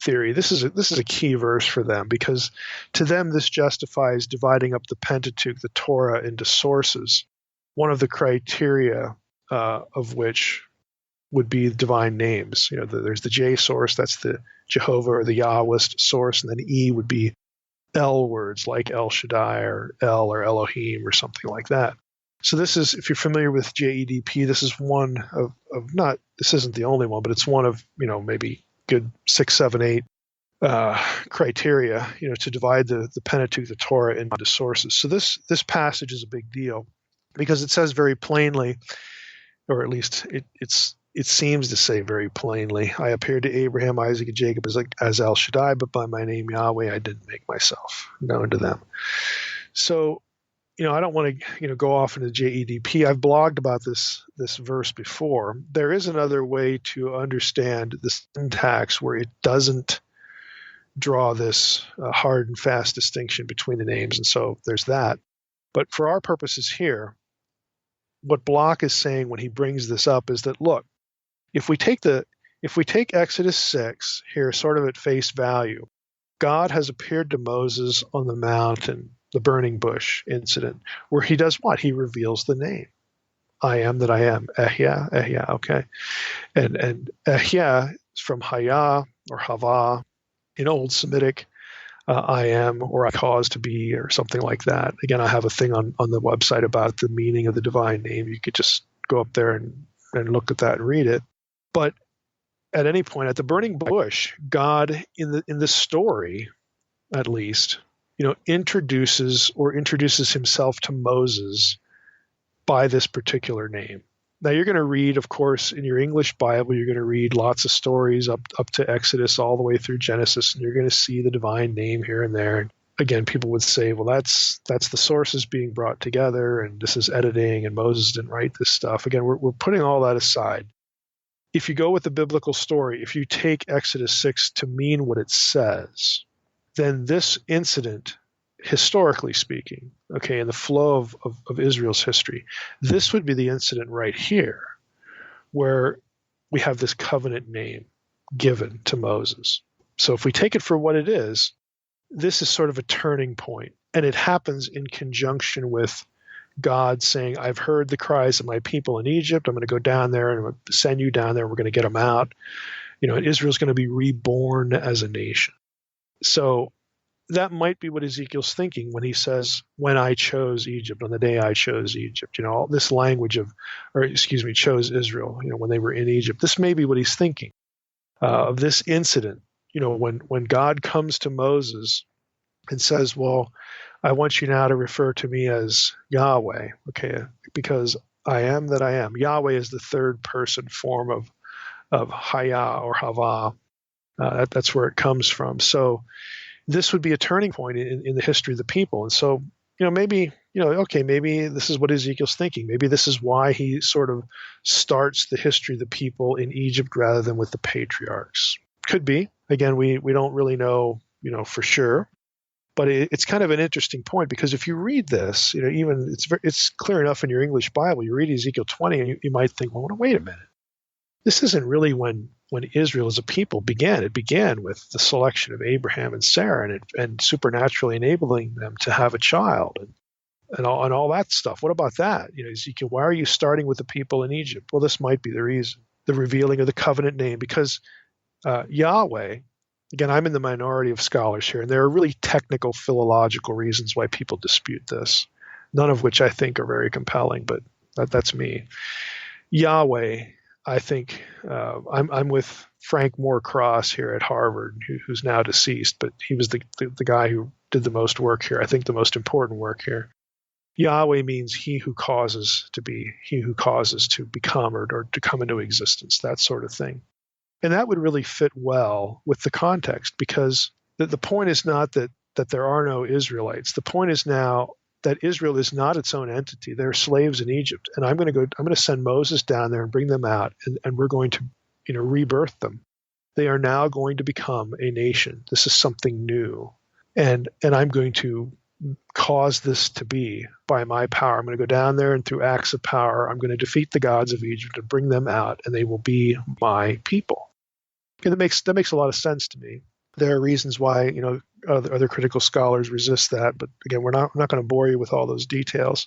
theory. This is a key verse for them, because to them this justifies dividing up the Pentateuch, the Torah, into sources. One of the criteria of which would be divine names. There's the J source, that's the Jehovah or the Yahwist source, and then E would be L words like El Shaddai or El or Elohim or something like that. So this is, if you're familiar with JEDP, this is one of not, this isn't the only one, but it's one of, maybe good 6, 7, 8 criteria, to divide the Pentateuch, the Torah, into sources. So this passage is a big deal because it says very plainly, or at least it seems to say very plainly, I appeared to Abraham, Isaac, and Jacob as El Shaddai, but by my name Yahweh I didn't make myself known to them. So, I don't want to go off into JEDP. I've blogged about this verse before. There is another way to understand the syntax where it doesn't draw this hard and fast distinction between the names, and so there's that. But for our purposes here, what Block is saying when he brings this up is that, look, if we take Exodus 6 here sort of at face value, God has appeared to Moses on the mountain, the burning bush incident, where he does what? He reveals the name. I am that I am. Ehyah, okay. And Ehyah is from Hayah or Hava in Old Semitic. I am, or I cause to be, or something like that. Again, I have a thing on the website about the meaning of the divine name. You could just go up there and look at that and read it. But at any point, at the burning bush, God, in this story, at least, introduces himself to Moses by this particular name. Now, you're going to read, of course, in your English Bible, you're going to read lots of stories up to Exodus all the way through Genesis, and you're going to see the divine name here and there. And again, people would say, well, that's the sources being brought together, and this is editing, and Moses didn't write this stuff. Again, we're putting all that aside. If you go with the biblical story, if you take Exodus 6 to mean what it says, then this incident historically speaking, okay, in the flow of Israel's history, this would be the incident right here where we have this covenant name given to Moses. So if we take it for what it is, this is sort of a turning point, and it happens in conjunction with God saying, I've heard the cries of my people in Egypt. I'm going to go down there and I'm going to send you down there. We're going to get them out. And Israel's going to be reborn as a nation. So that might be what Ezekiel's thinking when he says, when I chose Egypt, on the day I chose Egypt, all this language chose Israel, when they were in Egypt. This may be what he's thinking of this incident, when God comes to Moses and says, well, I want you now to refer to me as Yahweh, okay, because I am that I am. Yahweh is the third person form of Haya or Hava. That's where it comes from. So this would be a turning point in the history of the people. And so, maybe this is what Ezekiel's thinking. Maybe this is why he sort of starts the history of the people in Egypt rather than with the patriarchs. Could be. Again, we don't really know, for sure. But it's kind of an interesting point, because if you read this, even it's clear enough in your English Bible. You read Ezekiel 20, and you might think, well, wait a minute. This isn't really when Israel as a people began. It began with the selection of Abraham and Sarah, and supernaturally enabling them to have a child, and all that stuff. What about that? Ezekiel, why are you starting with the people in Egypt? Well, this might be the reason. The revealing of the covenant name, because Yahweh. Again, I'm in the minority of scholars here, and there are really technical, philological reasons why people dispute this, none of which I think are very compelling, but that's me. Yahweh, I think, I'm with Frank Moore Cross here at Harvard, who's now deceased, but he was the guy who did the most work here, I think the most important work here. Yahweh means he who causes to be, he who causes to become or to come into existence, that sort of thing. And that would really fit well with the context, because the point is not that there are no Israelites. The point is now that Israel is not its own entity. They're slaves in Egypt. And I'm going to send Moses down there and bring them out, and we're going to, rebirth them. They are now going to become a nation. This is something new. And I'm going to cause this to be by my power. I'm going to go down there, and through acts of power, I'm going to defeat the gods of Egypt and bring them out, and they will be my people. That makes a lot of sense to me. There are reasons why other critical scholars resist that, but again, I'm not going to bore you with all those details.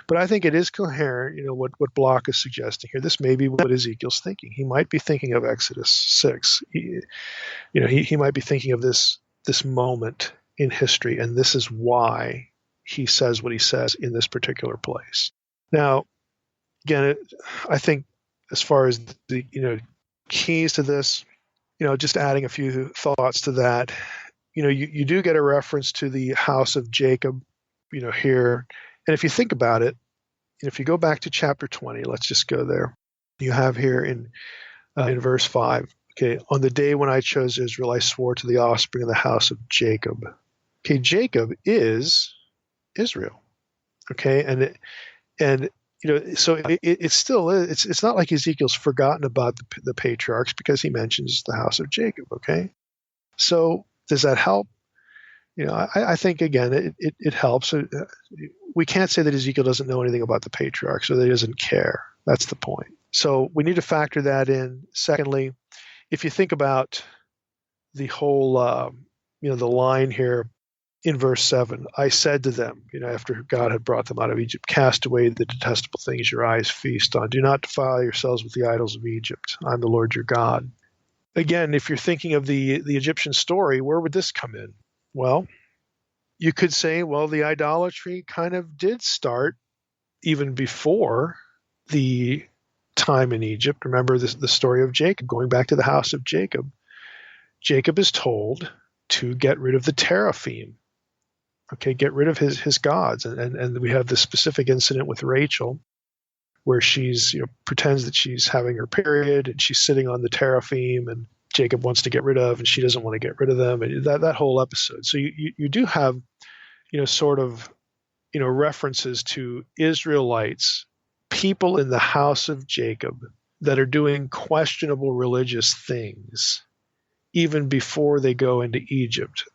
But I think it is coherent. What Block is suggesting here. This may be what Ezekiel's thinking. He might be thinking of Exodus 6. He might be thinking of this moment in history, and this is why he says what he says in this particular place. Now, again, I think as far as the keys to this. Just adding a few thoughts to that, you do get a reference to the house of Jacob, here. And if you think about it, if you go back to chapter 20, let's just go there. You have here in verse 5, okay, on the day when I chose Israel, I swore to the offspring of the house of Jacob. Okay, Jacob is Israel. Okay, and so it still is. It's not like Ezekiel's forgotten about the patriarchs, because he mentions the house of Jacob. Okay, so does that help? I think again it helps. We can't say that Ezekiel doesn't know anything about the patriarchs, or that he doesn't care. That's the point. So we need to factor that in. Secondly, if you think about the whole, the line here. In verse 7, I said to them, after God had brought them out of Egypt, cast away the detestable things your eyes feast on. Do not defile yourselves with the idols of Egypt. I'm the Lord your God. Again, if you're thinking of the Egyptian story, where would this come in? Well, you could say, the idolatry kind of did start even before the time in Egypt. Remember the story of Jacob, going back to the house of Jacob. Jacob is told to get rid of the teraphim. Okay, get rid of his gods. And we have this specific incident with Rachel where she's, pretends that she's having her period, and she's sitting on the teraphim, and Jacob wants to get rid of, and she doesn't want to get rid of them. And that whole episode. So you do have, sort of, references to Israelites, people in the house of Jacob that are doing questionable religious things even before they go into Egypt.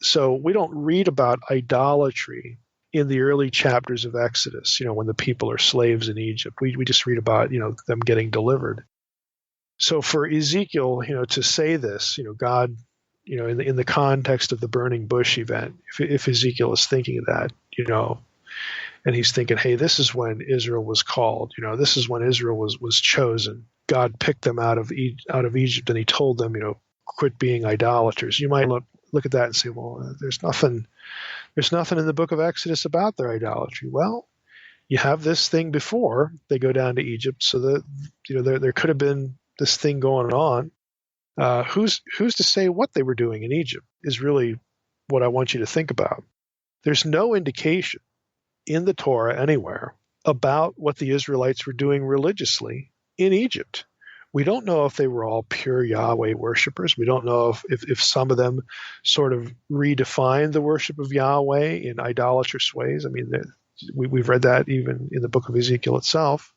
So we don't read about idolatry in the early chapters of Exodus, when the people are slaves in Egypt. We just read about, them getting delivered. So for Ezekiel, to say this, God, in the context of the burning bush event, if Ezekiel is thinking of that, and he's thinking, hey, this is when Israel was called, this is when Israel was chosen. God picked them out of Egypt, and he told them, quit being idolaters. You might look at that and say, well, there's nothing in the book of Exodus about their idolatry. Well, you have this thing before they go down to Egypt, so that there could have been this thing going on. Who's to say what they were doing in Egypt is really what I want you to think about. There's no indication in the Torah anywhere about what the Israelites were doing religiously in Egypt. We don't know if they were all pure Yahweh worshipers. We don't know if some of them sort of redefined the worship of Yahweh in idolatrous ways. I mean, we've read that even in the book of Ezekiel itself.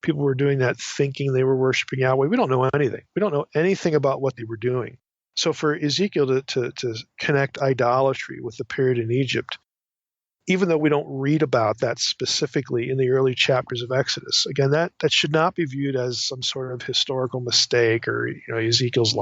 People were doing that thinking they were worshiping Yahweh. We don't know anything. We don't know anything about what they were doing. So for Ezekiel to connect idolatry with the period in Egypt, even though we don't read about that specifically in the early chapters of Exodus, again, that should not be viewed as some sort of historical mistake, or Ezekiel's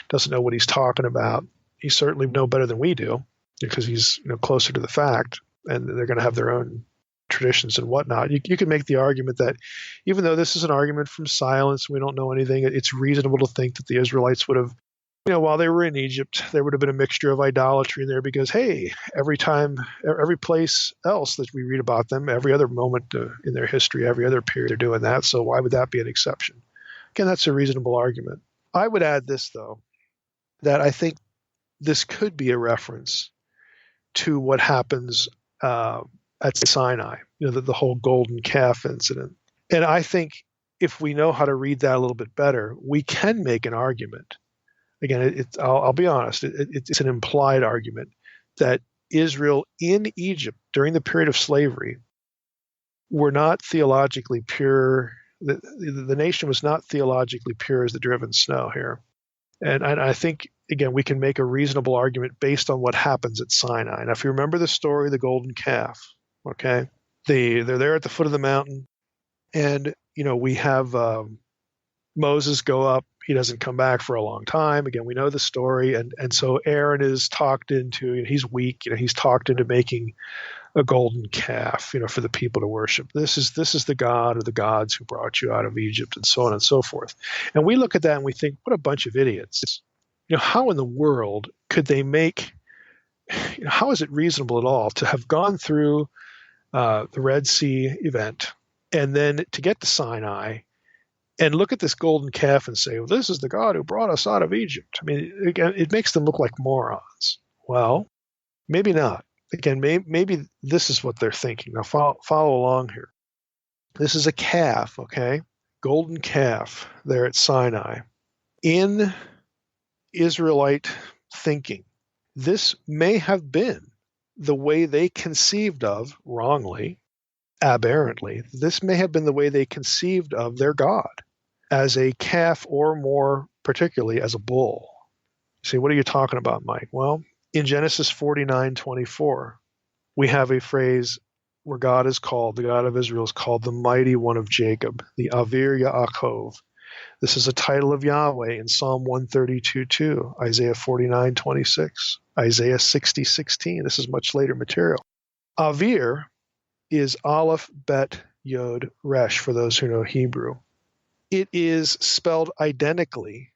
doesn't know what he's talking about. He certainly know better than we do, because he's closer to the fact, and they're going to have their own traditions and whatnot. You can make the argument that even though this is an argument from silence, we don't know anything, it's reasonable to think that the Israelites would have, while they were in Egypt, there would have been a mixture of idolatry in there, because, hey, every place else that we read about them, every other moment in their history, every other period, they're doing that. So why would that be an exception? Again, that's a reasonable argument. I would add this, though, that I think this could be a reference to what happens at Sinai, the whole golden calf incident. And I think if we know how to read that a little bit better, we can make an argument. Again, I'll be honest, it's an implied argument that Israel in Egypt during the period of slavery were not theologically pure. The nation was not theologically pure as the driven snow here. And I think, again, we can make a reasonable argument based on what happens at Sinai. Now, if you remember the story, the golden calf, okay, they're there at the foot of the mountain, and we have Moses go up. He doesn't come back for a long time. Again, we know the story, and so Aaron is talked into. He's weak. He's talked into making a golden calf, for the people to worship. This is the God or the gods who brought you out of Egypt, and so on and so forth. And we look at that and we think, what a bunch of idiots. How in the world could they make? How is it reasonable at all to have gone through the Red Sea event and then to get to Sinai and look at this golden calf and say, well, this is the God who brought us out of Egypt? I mean, again, it makes them look like morons. Well, maybe not. Again, maybe this is what they're thinking. Now, follow along here. This is a calf, okay? Golden calf there at Sinai. In Israelite thinking, this may have been the way they conceived of, wrongly, aberrantly, this may have been the way they conceived of their God, as a calf, or more particularly as a bull. You say, what are you talking about, Mike? Well, in Genesis 49:24, we have a phrase where God is called, the God of Israel is called the Mighty One of Jacob, the Avir Yaakov. This is a title of Yahweh in Psalm 132:2, Isaiah 49:26, Isaiah 60:16. This is much later material. Avir is Aleph, Bet, Yod, Resh, for those who know Hebrew. It is spelled identically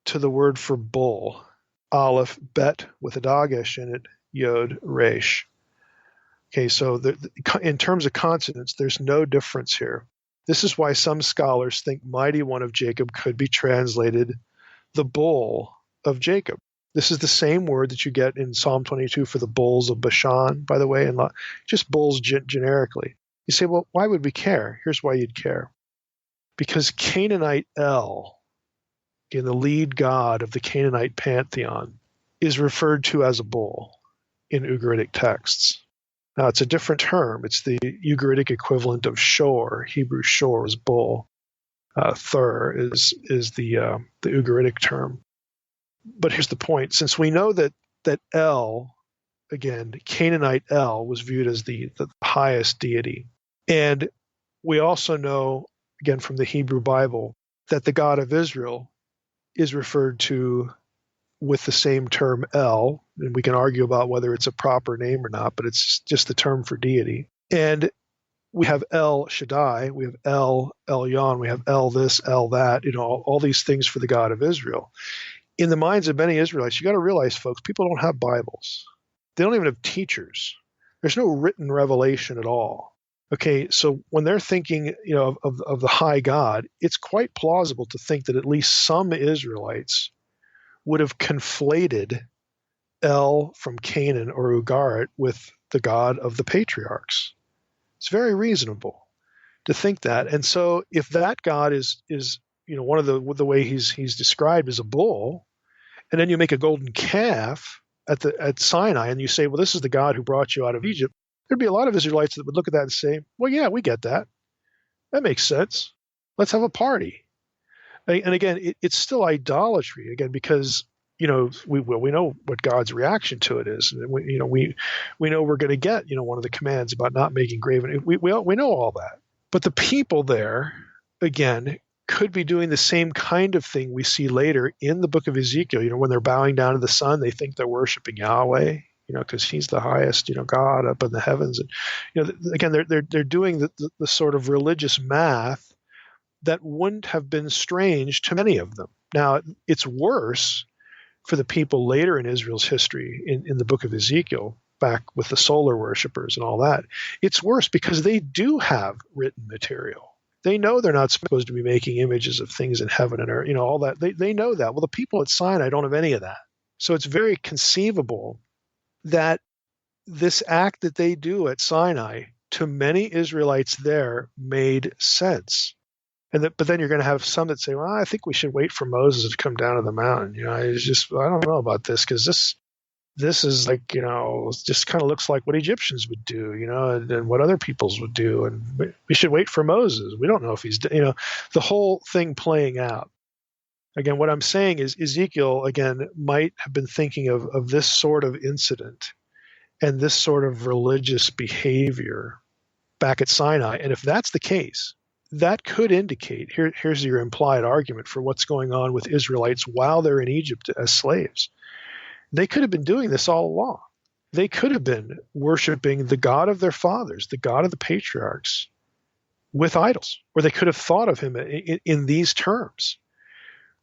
to the word for bull, Aleph, Bet, with a dagesh in it, Yod, Resh. Okay, so in terms of consonants, there's no difference here. This is why some scholars think Mighty One of Jacob could be translated the bull of Jacob. This is the same word that you get in Psalm 22 for the bulls of Bashan, by the way, and just bulls generically. You say, well, why would we care? Here's why you'd care. Because Canaanite El, again, the lead god of the Canaanite pantheon, is referred to as a bull in Ugaritic texts. Now, it's a different term. It's the Ugaritic equivalent of shor. Hebrew shor is bull. Thur is the Ugaritic term. But here's the point. Since we know that that El, again, Canaanite El, was viewed as the highest deity. And we also know, again, from the Hebrew Bible, that the God of Israel is referred to with the same term El, and we can argue about whether it's a proper name or not, but it's just the term for deity. And we have El Shaddai, we have El Elyon, we have El this, El that, all these things for the God of Israel. In the minds of many Israelites, you got to realize, folks, people don't have Bibles. They don't even have teachers. There's no written revelation at all. Okay, so when they're thinking, of the high God, it's quite plausible to think that at least some Israelites would have conflated El from Canaan or Ugarit with the God of the patriarchs. It's very reasonable to think that. And so if that God is one of the way he's described as a bull, and then you make a golden calf at Sinai and you say, well, this is the God who brought you out of Egypt, there'd be a lot of Israelites that would look at that and say, well, yeah, we get that. That makes sense. Let's have a party. And again, it's still idolatry, again, because we know what God's reaction to it is. And we know we're going to get one of the commands about not making graven. We know all that. But the people there, again, could be doing the same kind of thing we see later in the book of Ezekiel. When they're bowing down to the sun, they think they're worshiping Yahweh, because he's the highest, God up in the heavens. And again, they're doing the sort of religious math that wouldn't have been strange to many of them. Now, it's worse for the people later in Israel's history in the book of Ezekiel, back with the solar worshipers and all that. It's worse because they do have written material. They know they're not supposed to be making images of things in heaven and earth, all that. They know that. Well, the people at Sinai don't have any of that. So it's very conceivable that this act that they do at Sinai to many Israelites there made sense. But then you're going to have some that say, well, I think we should wait for Moses to come down to the mountain. It's just, I don't know about this, because this is like, just kind of looks like what Egyptians would do, and what other peoples would do. And we should wait for Moses. We don't know if he's, the whole thing playing out. Again, what I'm saying is Ezekiel, again, might have been thinking of this sort of incident and this sort of religious behavior back at Sinai. And if that's the case, that could indicate, here's your implied argument for what's going on with Israelites while they're in Egypt as slaves. They could have been doing this all along. They could have been worshiping the God of their fathers, the God of the patriarchs, with idols, or they could have thought of him in these terms.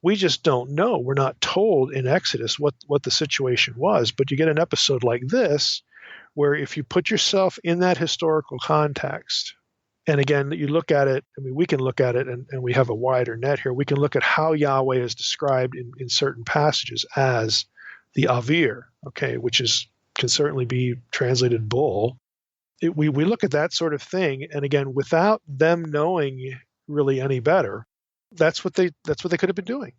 We just don't know. We're not told in Exodus what the situation was, but you get an episode like this where if you put yourself in that historical context, and again, you look at it, we can look at it, and we have a wider net here. We can look at how Yahweh is described in certain passages as the Avir, okay, which can certainly be translated bull. We look at that sort of thing, and again, without them knowing really any better, that's what they could have been doing.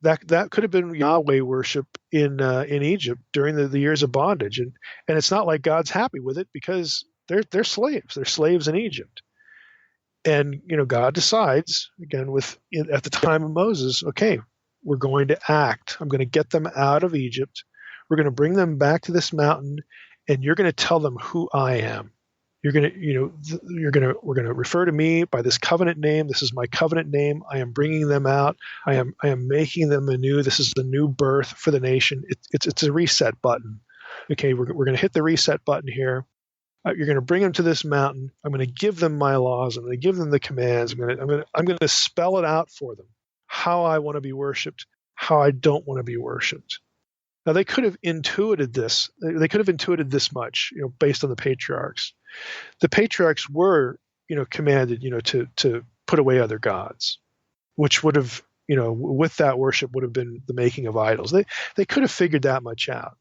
That could have been Yahweh worship in Egypt during the years of bondage, and it's not like God's happy with it because they're slaves. They're slaves in Egypt. And God decides, again, at the time of Moses, okay, we're going to act. I'm going to get them out of Egypt. We're going to bring them back to this mountain, and you're going to tell them who I am. We're going to refer to me by this covenant name. This is my covenant name. I am bringing them out. I am making them anew. This is the new birth for the nation. It's a reset button. Okay, we're going to hit the reset button here. You're going to bring them to this mountain. I'm going to give them my laws. I'm going to give them the commands. I'm going to spell it out for them, how I want to be worshipped, how I don't want to be worshipped. Now, they could have intuited this. They could have intuited this much, based on the patriarchs. The patriarchs were, commanded, to put away other gods, which would have, with that worship would have been the making of idols. They could have figured that much out.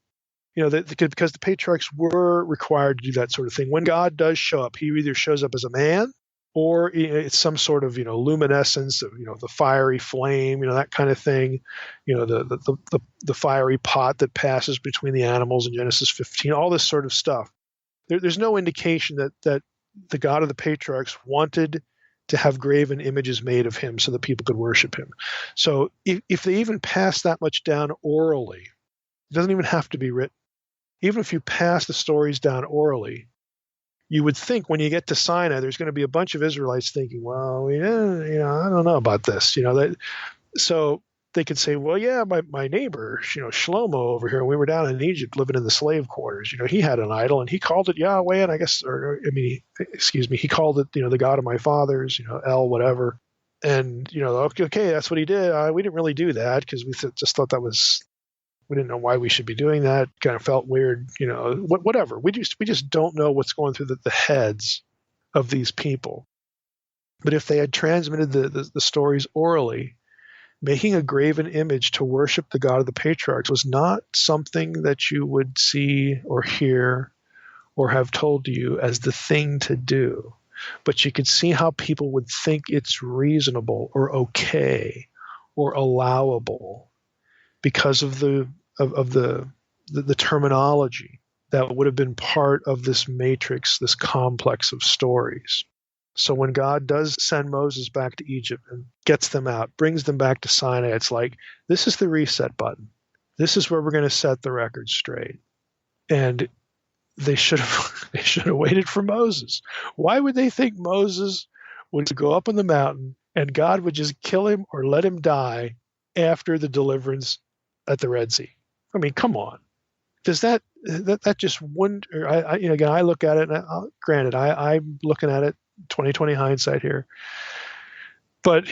Because the patriarchs were required to do that sort of thing. When God does show up, he either shows up as a man or it's some sort of, luminescence of, the fiery flame, that kind of thing, the fiery pot that passes between the animals in Genesis 15, all this sort of stuff. There's no indication that the God of the patriarchs wanted to have graven images made of him so that people could worship him. So if they even pass that much down orally, It doesn't even have to be written. Even if you pass the stories down orally, you would think when you get to Sinai, there's going to be a bunch of Israelites thinking, well, yeah, I don't know about this. So they could say, well, yeah, my neighbor, Shlomo over here, we were down in Egypt living in the slave quarters. He had an idol and he called it Yahweh. And he called it, the God of my fathers, El, whatever. And, okay, that's what he did. We didn't really do that because we just thought we didn't know why we should be doing that. Kind of felt weird, whatever. We just don't know what's going through the heads of these people. But if they had transmitted the stories orally, making a graven image to worship the God of the patriarchs was not something that you would see or hear or have told to you as the thing to do. But you could see how people would think it's reasonable or okay or allowable because of the terminology that would have been part of this matrix, this complex of stories. So when God does send Moses back to Egypt and gets them out, brings them back to Sinai, it's like, this is the reset button. This is where we're going to set the record straight. And they should have waited for Moses. Why would they think Moses would go up on the mountain and God would just kill him or let him die after the deliverance at the Red Sea? I mean, come on. Does that just wouldn't? Again, I look at it, and granted, I'm looking at it 20/20 hindsight here, but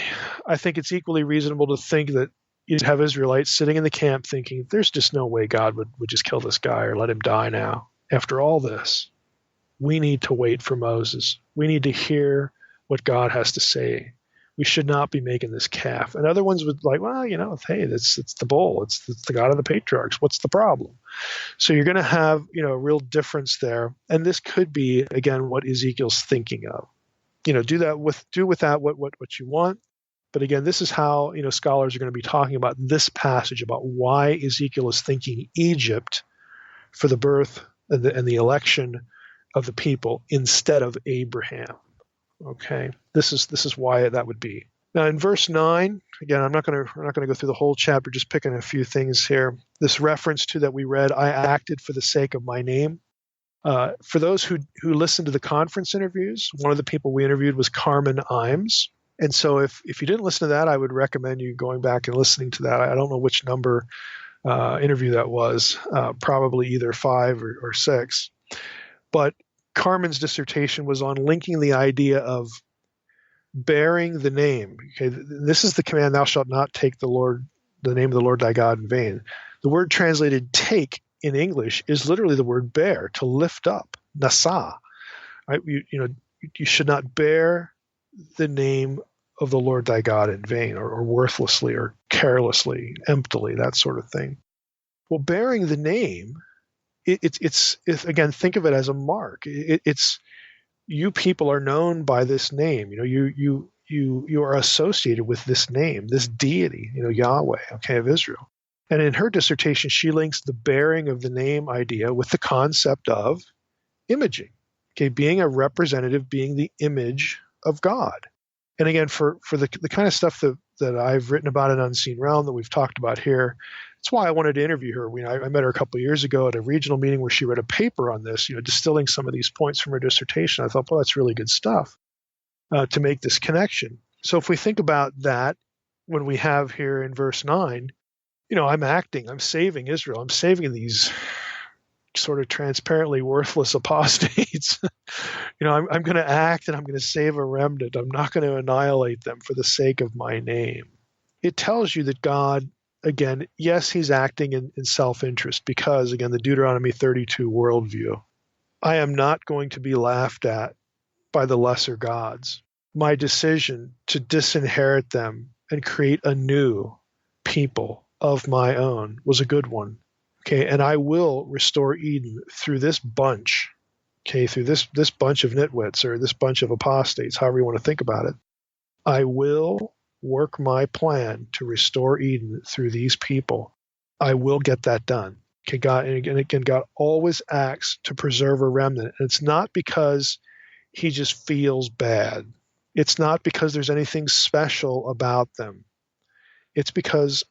I think it's equally reasonable to think that you'd have Israelites sitting in the camp thinking, "There's just no way God would just kill this guy or let him die now. After all this, we need to wait for Moses. We need to hear what God has to say. We should not be making this calf." And other ones would like, well, hey, it's the bull. It's the God of the patriarchs. What's the problem? So you're going to have, a real difference there. And this could be, again, what Ezekiel's thinking of. Do with that what you want. But again, this is how, scholars are going to be talking about this passage, about why Ezekiel is thinking Egypt for the birth and the election of the people instead of Abraham. Okay, this is why that would be. Now in verse 9, again, we're not going to go through the whole chapter, just picking a few things here. This reference to that we read, I acted for the sake of my name. For those who listened to the conference interviews, one of the people we interviewed was Carmen Imes. And so if you didn't listen to that, I would recommend you going back and listening to that. I don't know which number interview that was, probably either 5 or 6. But Carmen's dissertation was on linking the idea of bearing the name. Okay, this is the command, thou shalt not take the name of the Lord thy God in vain. The word translated take in English is literally the word bear, to lift up, nasa. Right? You should not bear the name of the Lord thy God in vain, or worthlessly, or carelessly, emptily, that sort of thing. Well, bearing the name, it's again, think of it as a mark. It's you people are known by this name. You are associated with this name, this deity, Yahweh, okay, of Israel. And in her dissertation, she links the bearing of the name idea with the concept of imaging, okay, being a representative, being the image of God. And again, for the kind of stuff that I've written about in Unseen Realm that we've talked about here, that's why I wanted to interview her. I met her a couple of years ago at a regional meeting where she read a paper on this, distilling some of these points from her dissertation. I thought, well, that's really good stuff to make this connection. So if we think about that, when we have here in verse 9, I'm saving Israel. I'm saving these sort of transparently worthless apostates. I'm going to act and I'm going to save a remnant. I'm not going to annihilate them for the sake of my name. It tells you that God, again, yes, he's acting in self-interest because, again, the Deuteronomy 32 worldview. I am not going to be laughed at by the lesser gods. My decision to disinherit them and create a new people of my own was a good one. Okay, and I will restore Eden through this bunch, okay, through this bunch of nitwits or this bunch of apostates, however you want to think about it. I will work my plan to restore Eden through these people. I will get that done. Okay, God, and again, God always acts to preserve a remnant. And it's not because he just feels bad. It's not because there's anything special about them. It's because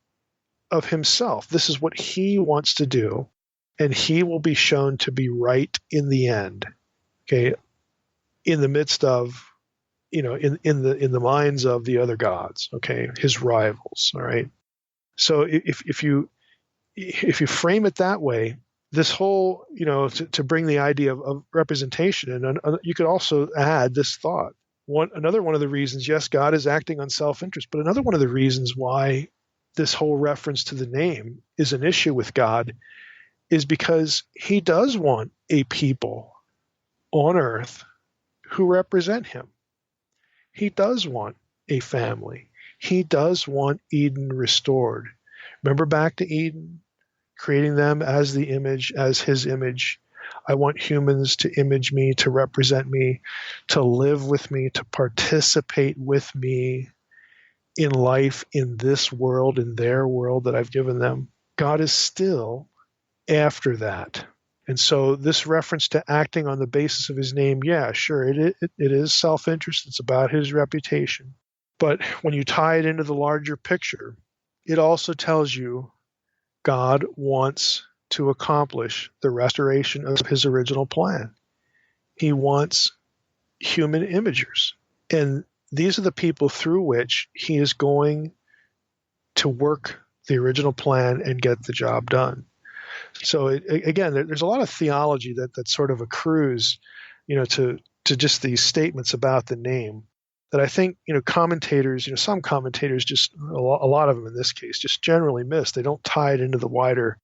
of himself. This is what he wants to do, and he will be shown to be right in the end. Okay, in the midst of, in the minds of the other gods. Okay, his rivals. All right. So if you frame it that way, this whole, to bring the idea of representation, and you could also add this thought. Another one of the reasons, yes, God is acting on self-interest, but another one of the reasons why this whole reference to the name is an issue with God is because he does want a people on earth who represent him. He does want a family. He does want Eden restored. Remember back to Eden, creating them as the image, as his image. I want humans to image me, to represent me, to live with me, to participate with me in life in this world, in their world that I've given them. God is still after that. And so this reference to acting on the basis of his name, yeah, sure, it is self-interest. It's about his reputation. But when you tie it into the larger picture, it also tells you God wants to accomplish the restoration of his original plan. He wants human imagers. And these are the people through which he is going to work the original plan and get the job done. So again, there's a lot of theology that sort of accrues, to just these statements about the name that I think, commentators, some commentators just, a lot of them in this case, just generally miss. They don't tie it into the wider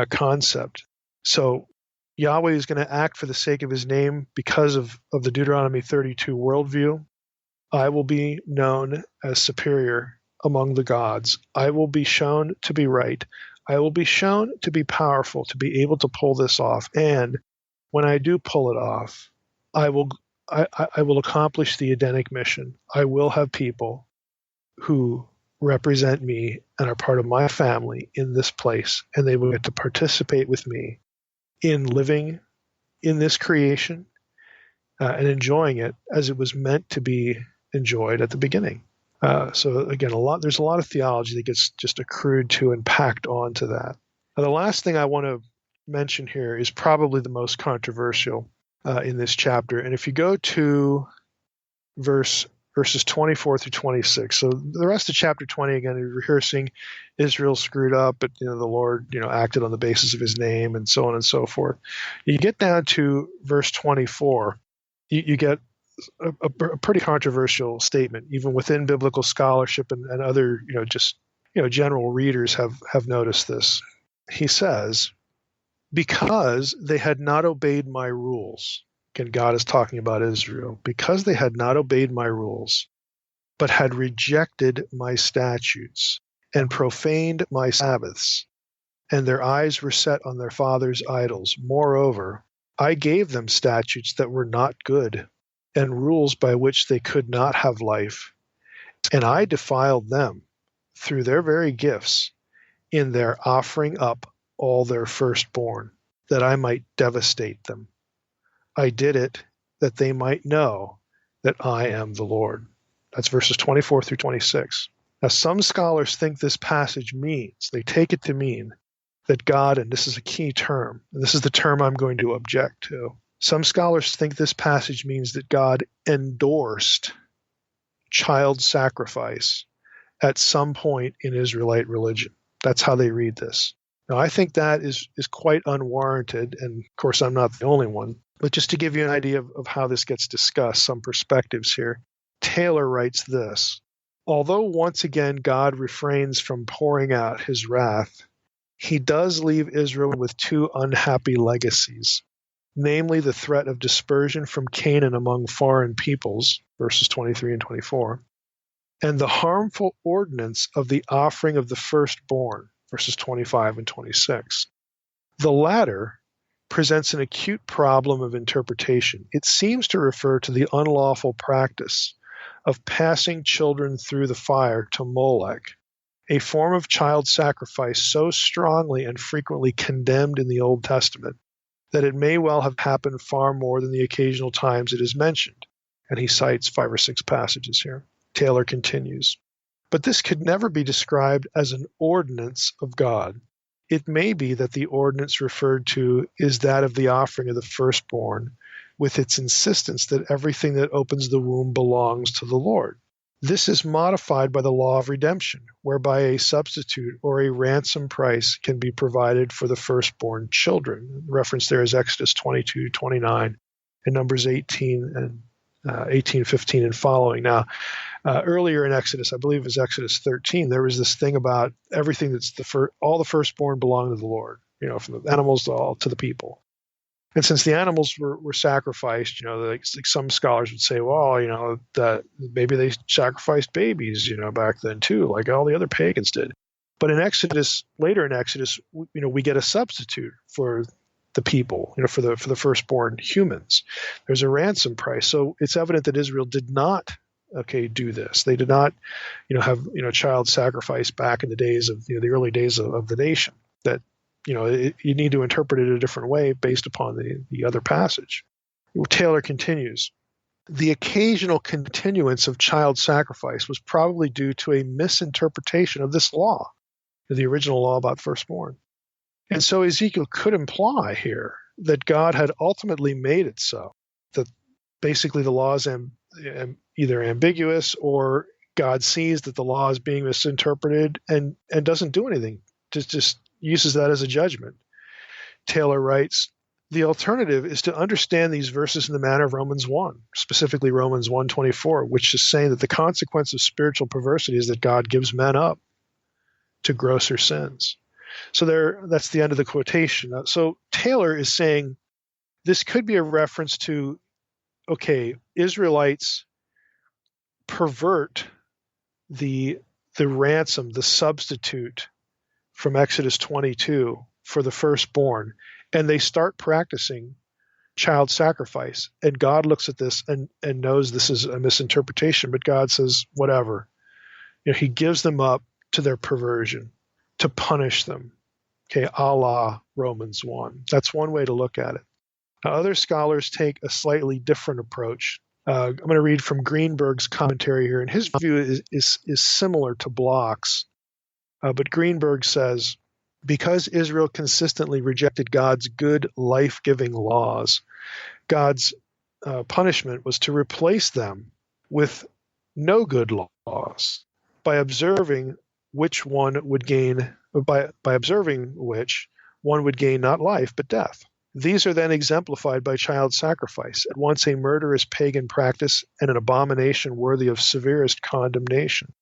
concept. So Yahweh is going to act for the sake of his name because of the Deuteronomy 32 worldview. I will be known as superior among the gods. I will be shown to be right. I will be shown to be powerful, to be able to pull this off. And when I do pull it off, I will accomplish the Edenic mission. I will have people who represent me and are part of my family in this place, and they will get to participate with me in living in this creation and enjoying it as it was meant to be enjoyed at the beginning. So again, there's a lot of theology that gets just accrued to and packed onto that. Now, the last thing I want to mention here is probably the most controversial in this chapter. And if you go to verses 24 through 26, so the rest of chapter 20, again, is rehearsing Israel screwed up, but the Lord, acted on the basis of his name and so on and so forth. You get down to verse 24, you get a pretty controversial statement, even within biblical scholarship and other, general readers have noticed this. He says, because they had not obeyed my rules. Again, God is talking about Israel. Because they had not obeyed my rules, but had rejected my statutes and profaned my Sabbaths, and their eyes were set on their fathers' idols. Moreover, I gave them statutes that were not good, and rules by which they could not have life. And I defiled them through their very gifts in their offering up all their firstborn, that I might devastate them. I did it that they might know that I am the Lord. That's verses 24 through 26. Now, some scholars think this passage means, they take it to mean that God, and this is a key term, and this is the term I'm going to object to. Some scholars think this passage means that God endorsed child sacrifice at some point in Israelite religion. That's how they read this. Now, I think that is quite unwarranted, and of course I'm not the only one, but just to give you an idea of how this gets discussed, some perspectives here. Taylor writes this: although once again God refrains from pouring out his wrath, he does leave Israel with two unhappy legacies, namely the threat of dispersion from Canaan among foreign peoples, verses 23 and 24, and the harmful ordinance of the offering of the firstborn, verses 25 and 26. The latter presents an acute problem of interpretation. It seems to refer to the unlawful practice of passing children through the fire to Molech, a form of child sacrifice so strongly and frequently condemned in the Old Testament that it may well have happened far more than the occasional times it is mentioned. And he cites 5 or 6 passages here. Taylor continues, But this could never be described as an ordinance of God. It may be that the ordinance referred to is that of the offering of the firstborn, with its insistence that everything that opens the womb belongs to the Lord. This is modified by the law of redemption, whereby a substitute or a ransom price can be provided for the firstborn children. The reference there is Exodus 22:29 and Numbers 18:15 and following. Now, earlier in Exodus, I believe it was Exodus 13, there was this thing about everything that's all the firstborn belong to the Lord, from the animals to the people. And since the animals were sacrificed, like some scholars would say, well, that maybe they sacrificed babies, back then too, like all the other pagans did. But later in Exodus, we get a substitute for the people, for the firstborn humans. There's a ransom price. So it's evident that Israel did not do this. They did not, have, child sacrifice back in the days of, the early days of the nation. That, you need to interpret it a different way based upon the other passage. Taylor continues, the occasional continuance of child sacrifice was probably due to a misinterpretation of this law, the original law about firstborn. And so Ezekiel could imply here that God had ultimately made it so, that basically the law is either ambiguous or God sees that the law is being misinterpreted and doesn't do anything, just uses that as a judgment. Taylor writes, the alternative is to understand these verses in the manner of Romans 1, specifically Romans 1:24, which is saying that the consequence of spiritual perversity is that God gives men up to grosser sins. So that's the end of the quotation. So Taylor is saying this could be a reference to, Israelites pervert the ransom, the substitute from Exodus 22 for the firstborn, and they start practicing child sacrifice. And God looks at this and knows this is a misinterpretation, but God says, whatever. He gives them up to their perversion, to punish them. A la Romans 1. That's one way to look at it. Now, other scholars take a slightly different approach. I'm going to read from Greenberg's commentary here, and his view is similar to Bloch's. But Greenberg says, because Israel consistently rejected God's good, life-giving laws, God's punishment was to replace them with no good laws by observing which one would gain not life but death. These are then exemplified by child sacrifice, at once a murderous pagan practice and an abomination worthy of severest condemnation.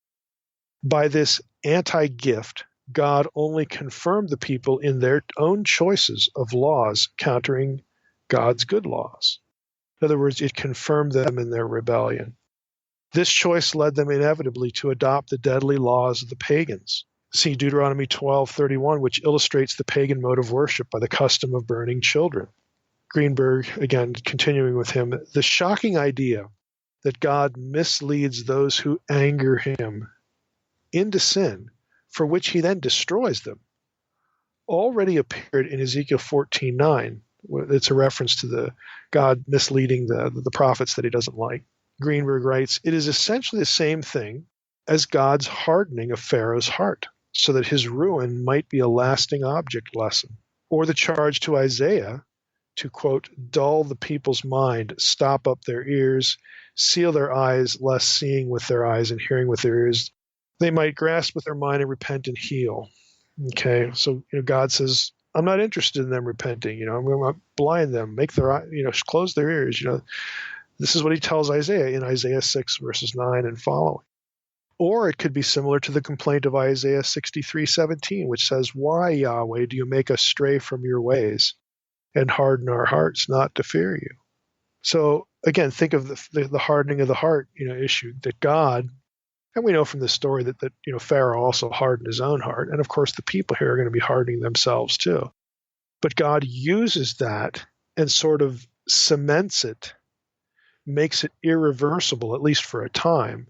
By this anti-gift, God only confirmed the people in their own choices of laws countering God's good laws. In other words, it confirmed them in their rebellion. This choice led them inevitably to adopt the deadly laws of the pagans. See Deuteronomy 12:31, which illustrates the pagan mode of worship by the custom of burning children. Greenberg, again, continuing with him, the shocking idea that God misleads those who anger him into sin, for which he then destroys them, already appeared in Ezekiel 14:9. It's a reference to the God misleading the prophets that he doesn't like. Greenberg writes, it is essentially the same thing as God's hardening of Pharaoh's heart, so that his ruin might be a lasting object lesson. Or the charge to Isaiah to, quote, dull the people's mind, stop up their ears, seal their eyes, lest seeing with their eyes and hearing with their ears, they might grasp with their mind and repent and heal. Okay, so God says, I'm not interested in them repenting. I'm going to blind them, make their eyes, close their ears. This is what he tells Isaiah in Isaiah 6 verses 9 and following. Or it could be similar to the complaint of Isaiah 63:17, which says, why, Yahweh, do you make us stray from your ways and harden our hearts not to fear you? So again, think of the hardening of the heart, issue that God, and we know from this story that Pharaoh also hardened his own heart. And of course, the people here are going to be hardening themselves too. But God uses that and sort of cements it, makes it irreversible, at least for a time,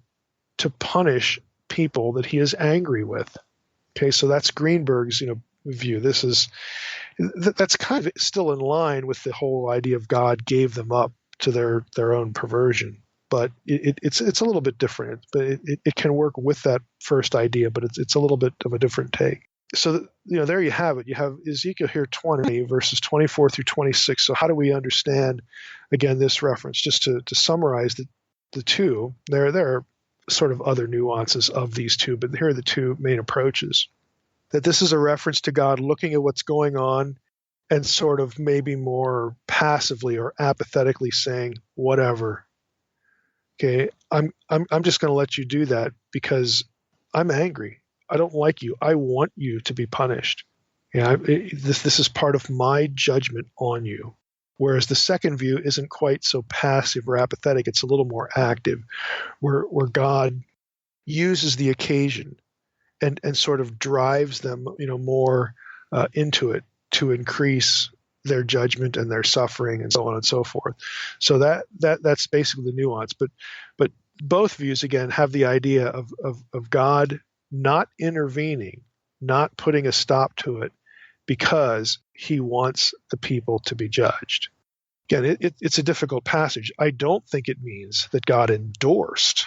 to punish people that he is angry with. Okay, so that's Greenberg's view. That's kind of still in line with the whole idea of God gave them up to their own perversion. but it's a little bit different. But it can work with that first idea, but it's a little bit of a different take. So there you have it. You have Ezekiel here 20 verses 24 through 26. So how do we understand again this reference? Just to summarize the two, there are sort of other nuances of these two, but here are the two main approaches. That this is a reference to God looking at what's going on and sort of maybe more passively or apathetically saying, whatever. Okay, I'm just going to let you do that because I'm angry. I don't like you. I want you to be punished. This is part of my judgment on you. Whereas the second view isn't quite so passive or apathetic. It's a little more active, where God uses the occasion and sort of drives them, more into it to increase their judgment and their suffering and so on and so forth. So that's basically the nuance. But both views again have the idea of God not intervening, not putting a stop to it because he wants the people to be judged. Again, it's a difficult passage. I don't think it means that God endorsed,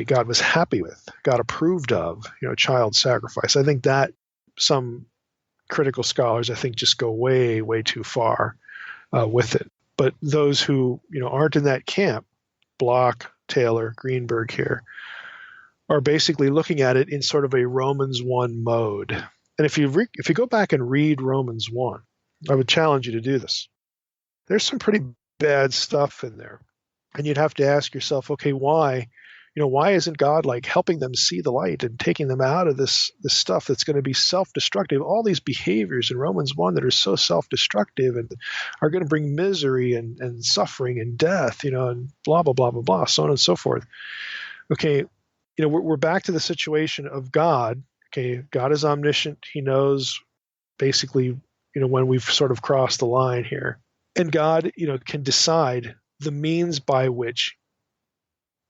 God was happy with, God approved of, child sacrifice. I think that some critical scholars, I think, just go way, way too far with it. But those who, aren't in that camp, Block, Taylor, Greenberg here, are basically looking at it in sort of a Romans 1 mode. And if you go back and read Romans 1, I would challenge you to do this. There's some pretty bad stuff in there. And you'd have to ask yourself, okay, why? Why isn't God like helping them see the light and taking them out of this stuff that's going to be self-destructive? All these behaviors in Romans 1 that are so self-destructive and are going to bring misery and suffering and death, and blah, blah, blah, blah, blah, so on and so forth. Okay, we're back to the situation of God. Okay, God is omniscient. He knows basically, when we've sort of crossed the line here. And God, can decide the means by which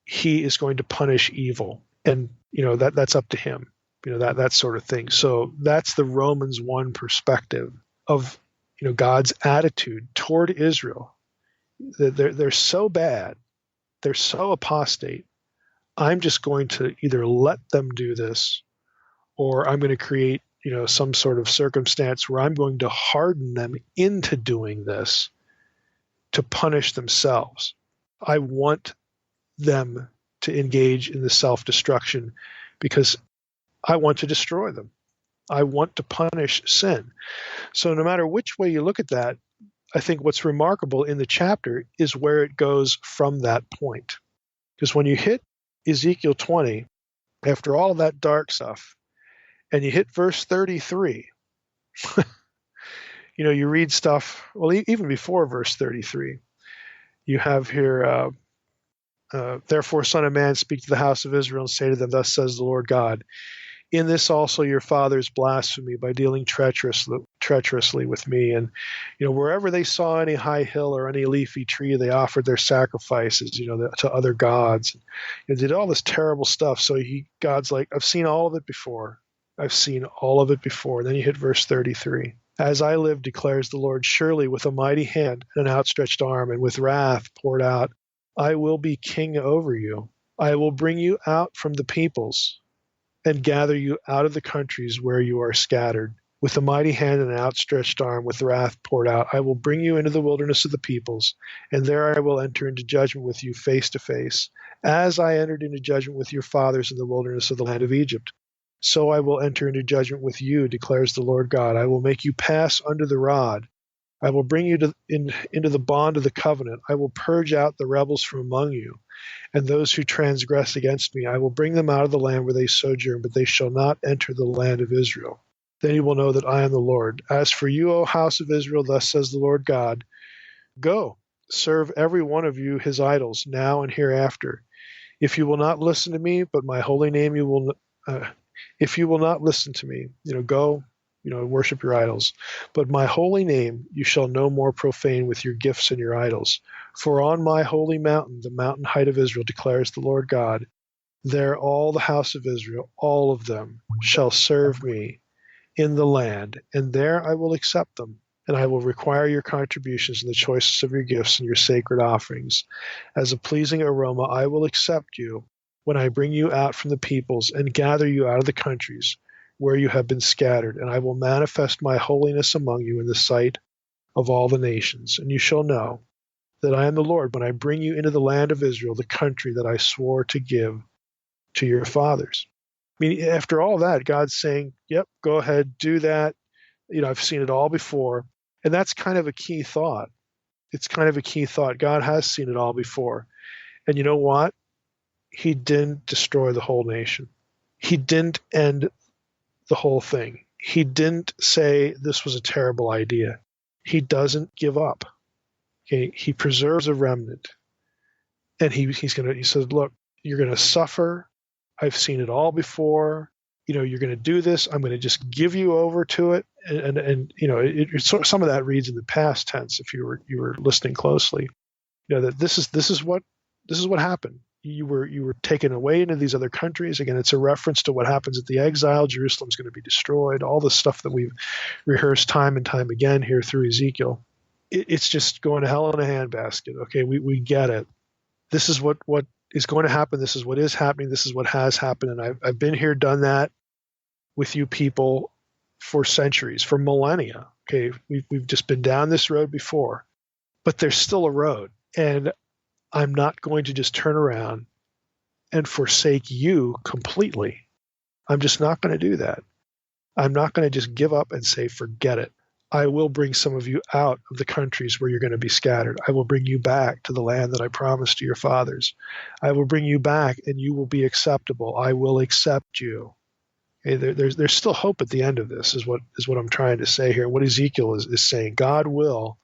he is going to punish evil. And, that's up to him, that sort of thing. So that's the Romans 1 perspective of, God's attitude toward Israel. They're so bad. They're so apostate. I'm just going to either let them do this, or I'm going to create, some sort of circumstance where I'm going to harden them into doing this to punish themselves. I want them to engage in the self-destruction because I want to destroy them. I want to punish sin. So no matter which way you look at that, I think what's remarkable in the chapter is where it goes from that point. Because when you hit Ezekiel 20, after all of that dark stuff, and you hit verse 33, you read stuff, well, even before verse 33, you have here, therefore, Son of Man, speak to the house of Israel and say to them, thus says the Lord God, in this also your fathers blasphemy by dealing treacherously with me. And, wherever they saw any high hill or any leafy tree, they offered their sacrifices, to other gods. And did all this terrible stuff. So God's like, I've seen all of it before. I've seen all of it before. And then you hit verse 33. As I live, declares the Lord, surely with a mighty hand and an outstretched arm and with wrath poured out, I will be king over you. I will bring you out from the peoples and gather you out of the countries where you are scattered. With a mighty hand and an outstretched arm, with wrath poured out, I will bring you into the wilderness of the peoples, and there I will enter into judgment with you face to face, as I entered into judgment with your fathers in the wilderness of the land of Egypt. So I will enter into judgment with you, declares the Lord God. I will make you pass under the rod. I will bring you into the bond of the covenant. I will purge out the rebels from among you, and those who transgress against me. I will bring them out of the land where they sojourn, but they shall not enter the land of Israel. Then you will know that I am the Lord. As for you, O house of Israel, thus says the Lord God, go, serve every one of you his idols, now and hereafter. If you will not listen to me, but my holy name you will, if you will not listen to me, go, worship your idols. But my holy name you shall no more profane with your gifts and your idols. For on my holy mountain, the mountain height of Israel, declares the Lord God, there all the house of Israel, all of them, shall serve me in the land, and there I will accept them. and I will require your contributions and the choicest of your gifts and your sacred offerings. As a pleasing aroma, I will accept you when I bring you out from the peoples and gather you out of the countries where you have been scattered, and I will manifest my holiness among you in the sight of all the nations. And you shall know that I am the Lord when I bring you into the land of Israel, the country that I swore to give to your fathers. I mean, after all that, God's saying, yep, go ahead, do that. I've seen it all before. And that's kind of a key thought. It's kind of a key thought. God has seen it all before. And you know what? He didn't destroy the whole nation. He didn't end the whole thing. He didn't say this was a terrible idea. He doesn't give up. Okay? He preserves a remnant. And he says, look, you're going to suffer. I've seen it all before. You're going to do this. I'm going to just give you over to it. And some of that reads in the past tense if you were listening closely. That this is what happened. You were taken away into these other countries. Again, it's a reference to what happens at the exile. Jerusalem's going to be destroyed. All the stuff that we've rehearsed time and time again here through Ezekiel. It's just going to hell in a handbasket. Okay, we get it. This is what is going to happen. This is what is happening. This is what has happened. And I've been here, done that with you people for centuries, for millennia. Okay, we've just been down this road before, but there's still a road. And I'm not going to just turn around and forsake you completely. I'm just not going to do that. I'm not going to just give up and say, forget it. I will bring some of you out of the countries where you're going to be scattered. I will bring you back to the land that I promised to your fathers. I will bring you back and you will be acceptable. I will accept you. Okay, there's still hope at the end of this is what I'm trying to say here. What Ezekiel is saying, God will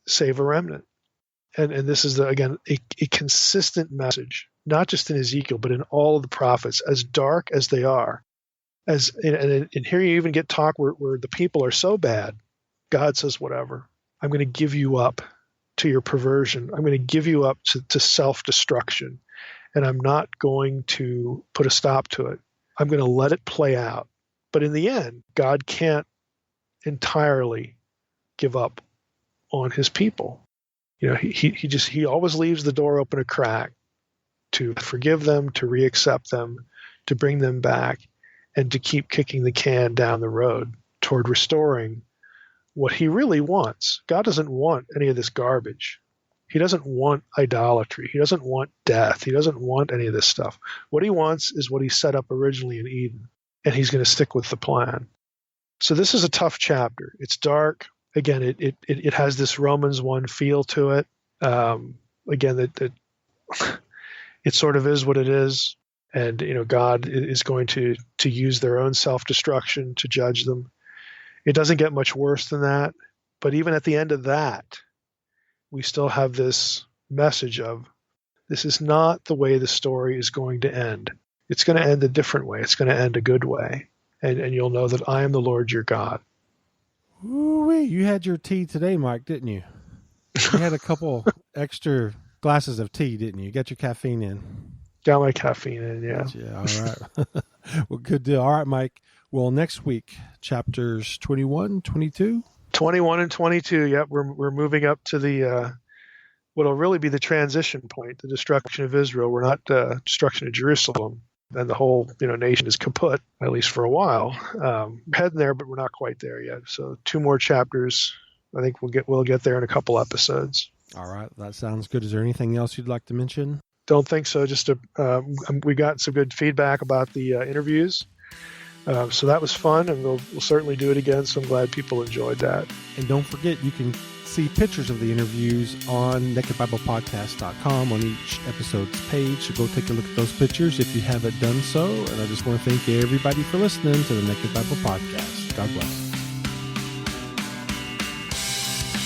save a remnant. And this is, again, a consistent message, not just in Ezekiel, but in all of the prophets, as dark as they are. And here you even get talk where the people are so bad, God says, whatever, I'm going to give you up to your perversion. I'm going to give you up to self-destruction, and I'm not going to put a stop to it. I'm going to let it play out. But in the end, God can't entirely give up on his people. He always leaves the door open a crack to forgive them, to reaccept them, to bring them back, and to keep kicking the can down the road toward restoring what he really wants. God doesn't want any of this garbage. He doesn't want idolatry. He doesn't want death. He doesn't want any of this stuff. What he wants is what he set up originally in Eden, and he's going to stick with the plan. So this is a tough chapter. It's dark. Again, it has this Romans 1 feel to it. Again, that it sort of is what it is, and God is going to use their own self-destruction to judge them. It doesn't get much worse than that, but even at the end of that, we still have this message of this is not the way the story is going to end. It's going to end a different way. It's going to end a good way, and you'll know that I am the Lord your God. Ooh-wee, you had your tea today, Mike, didn't you? You had a couple extra glasses of tea, didn't you? You got your caffeine in. Got my caffeine in, yeah. Yeah, all right. Well, good deal. All right, Mike. Well, next week, chapters 21, 22? 21 and 22, yep. We're moving up to the what'll really be the transition point, the destruction of Israel. We're not destruction of Jerusalem. And the whole nation is kaput, at least for a while. We're heading there, but we're not quite there yet. So 2 more chapters. I think we'll get there in a couple episodes. All right, that sounds good. Is there anything else you'd like to mention? Don't think so. Just we got some good feedback about the interviews. So that was fun, and we'll certainly do it again. So I'm glad people enjoyed that. And don't forget, you can see pictures of the interviews on nakedbiblepodcast.com on each episode's page. So go take a look at those pictures if you haven't done so. And I just want to thank everybody for listening to the Naked Bible Podcast. God bless.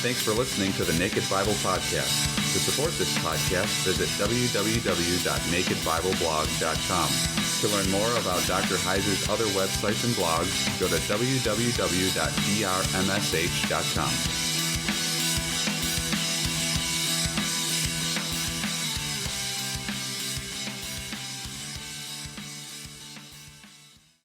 Thanks for listening to the Naked Bible Podcast. To support this podcast, visit www.nakedbibleblog.com. To learn more about Dr. Heiser's other websites and blogs, go to www.drmsh.com.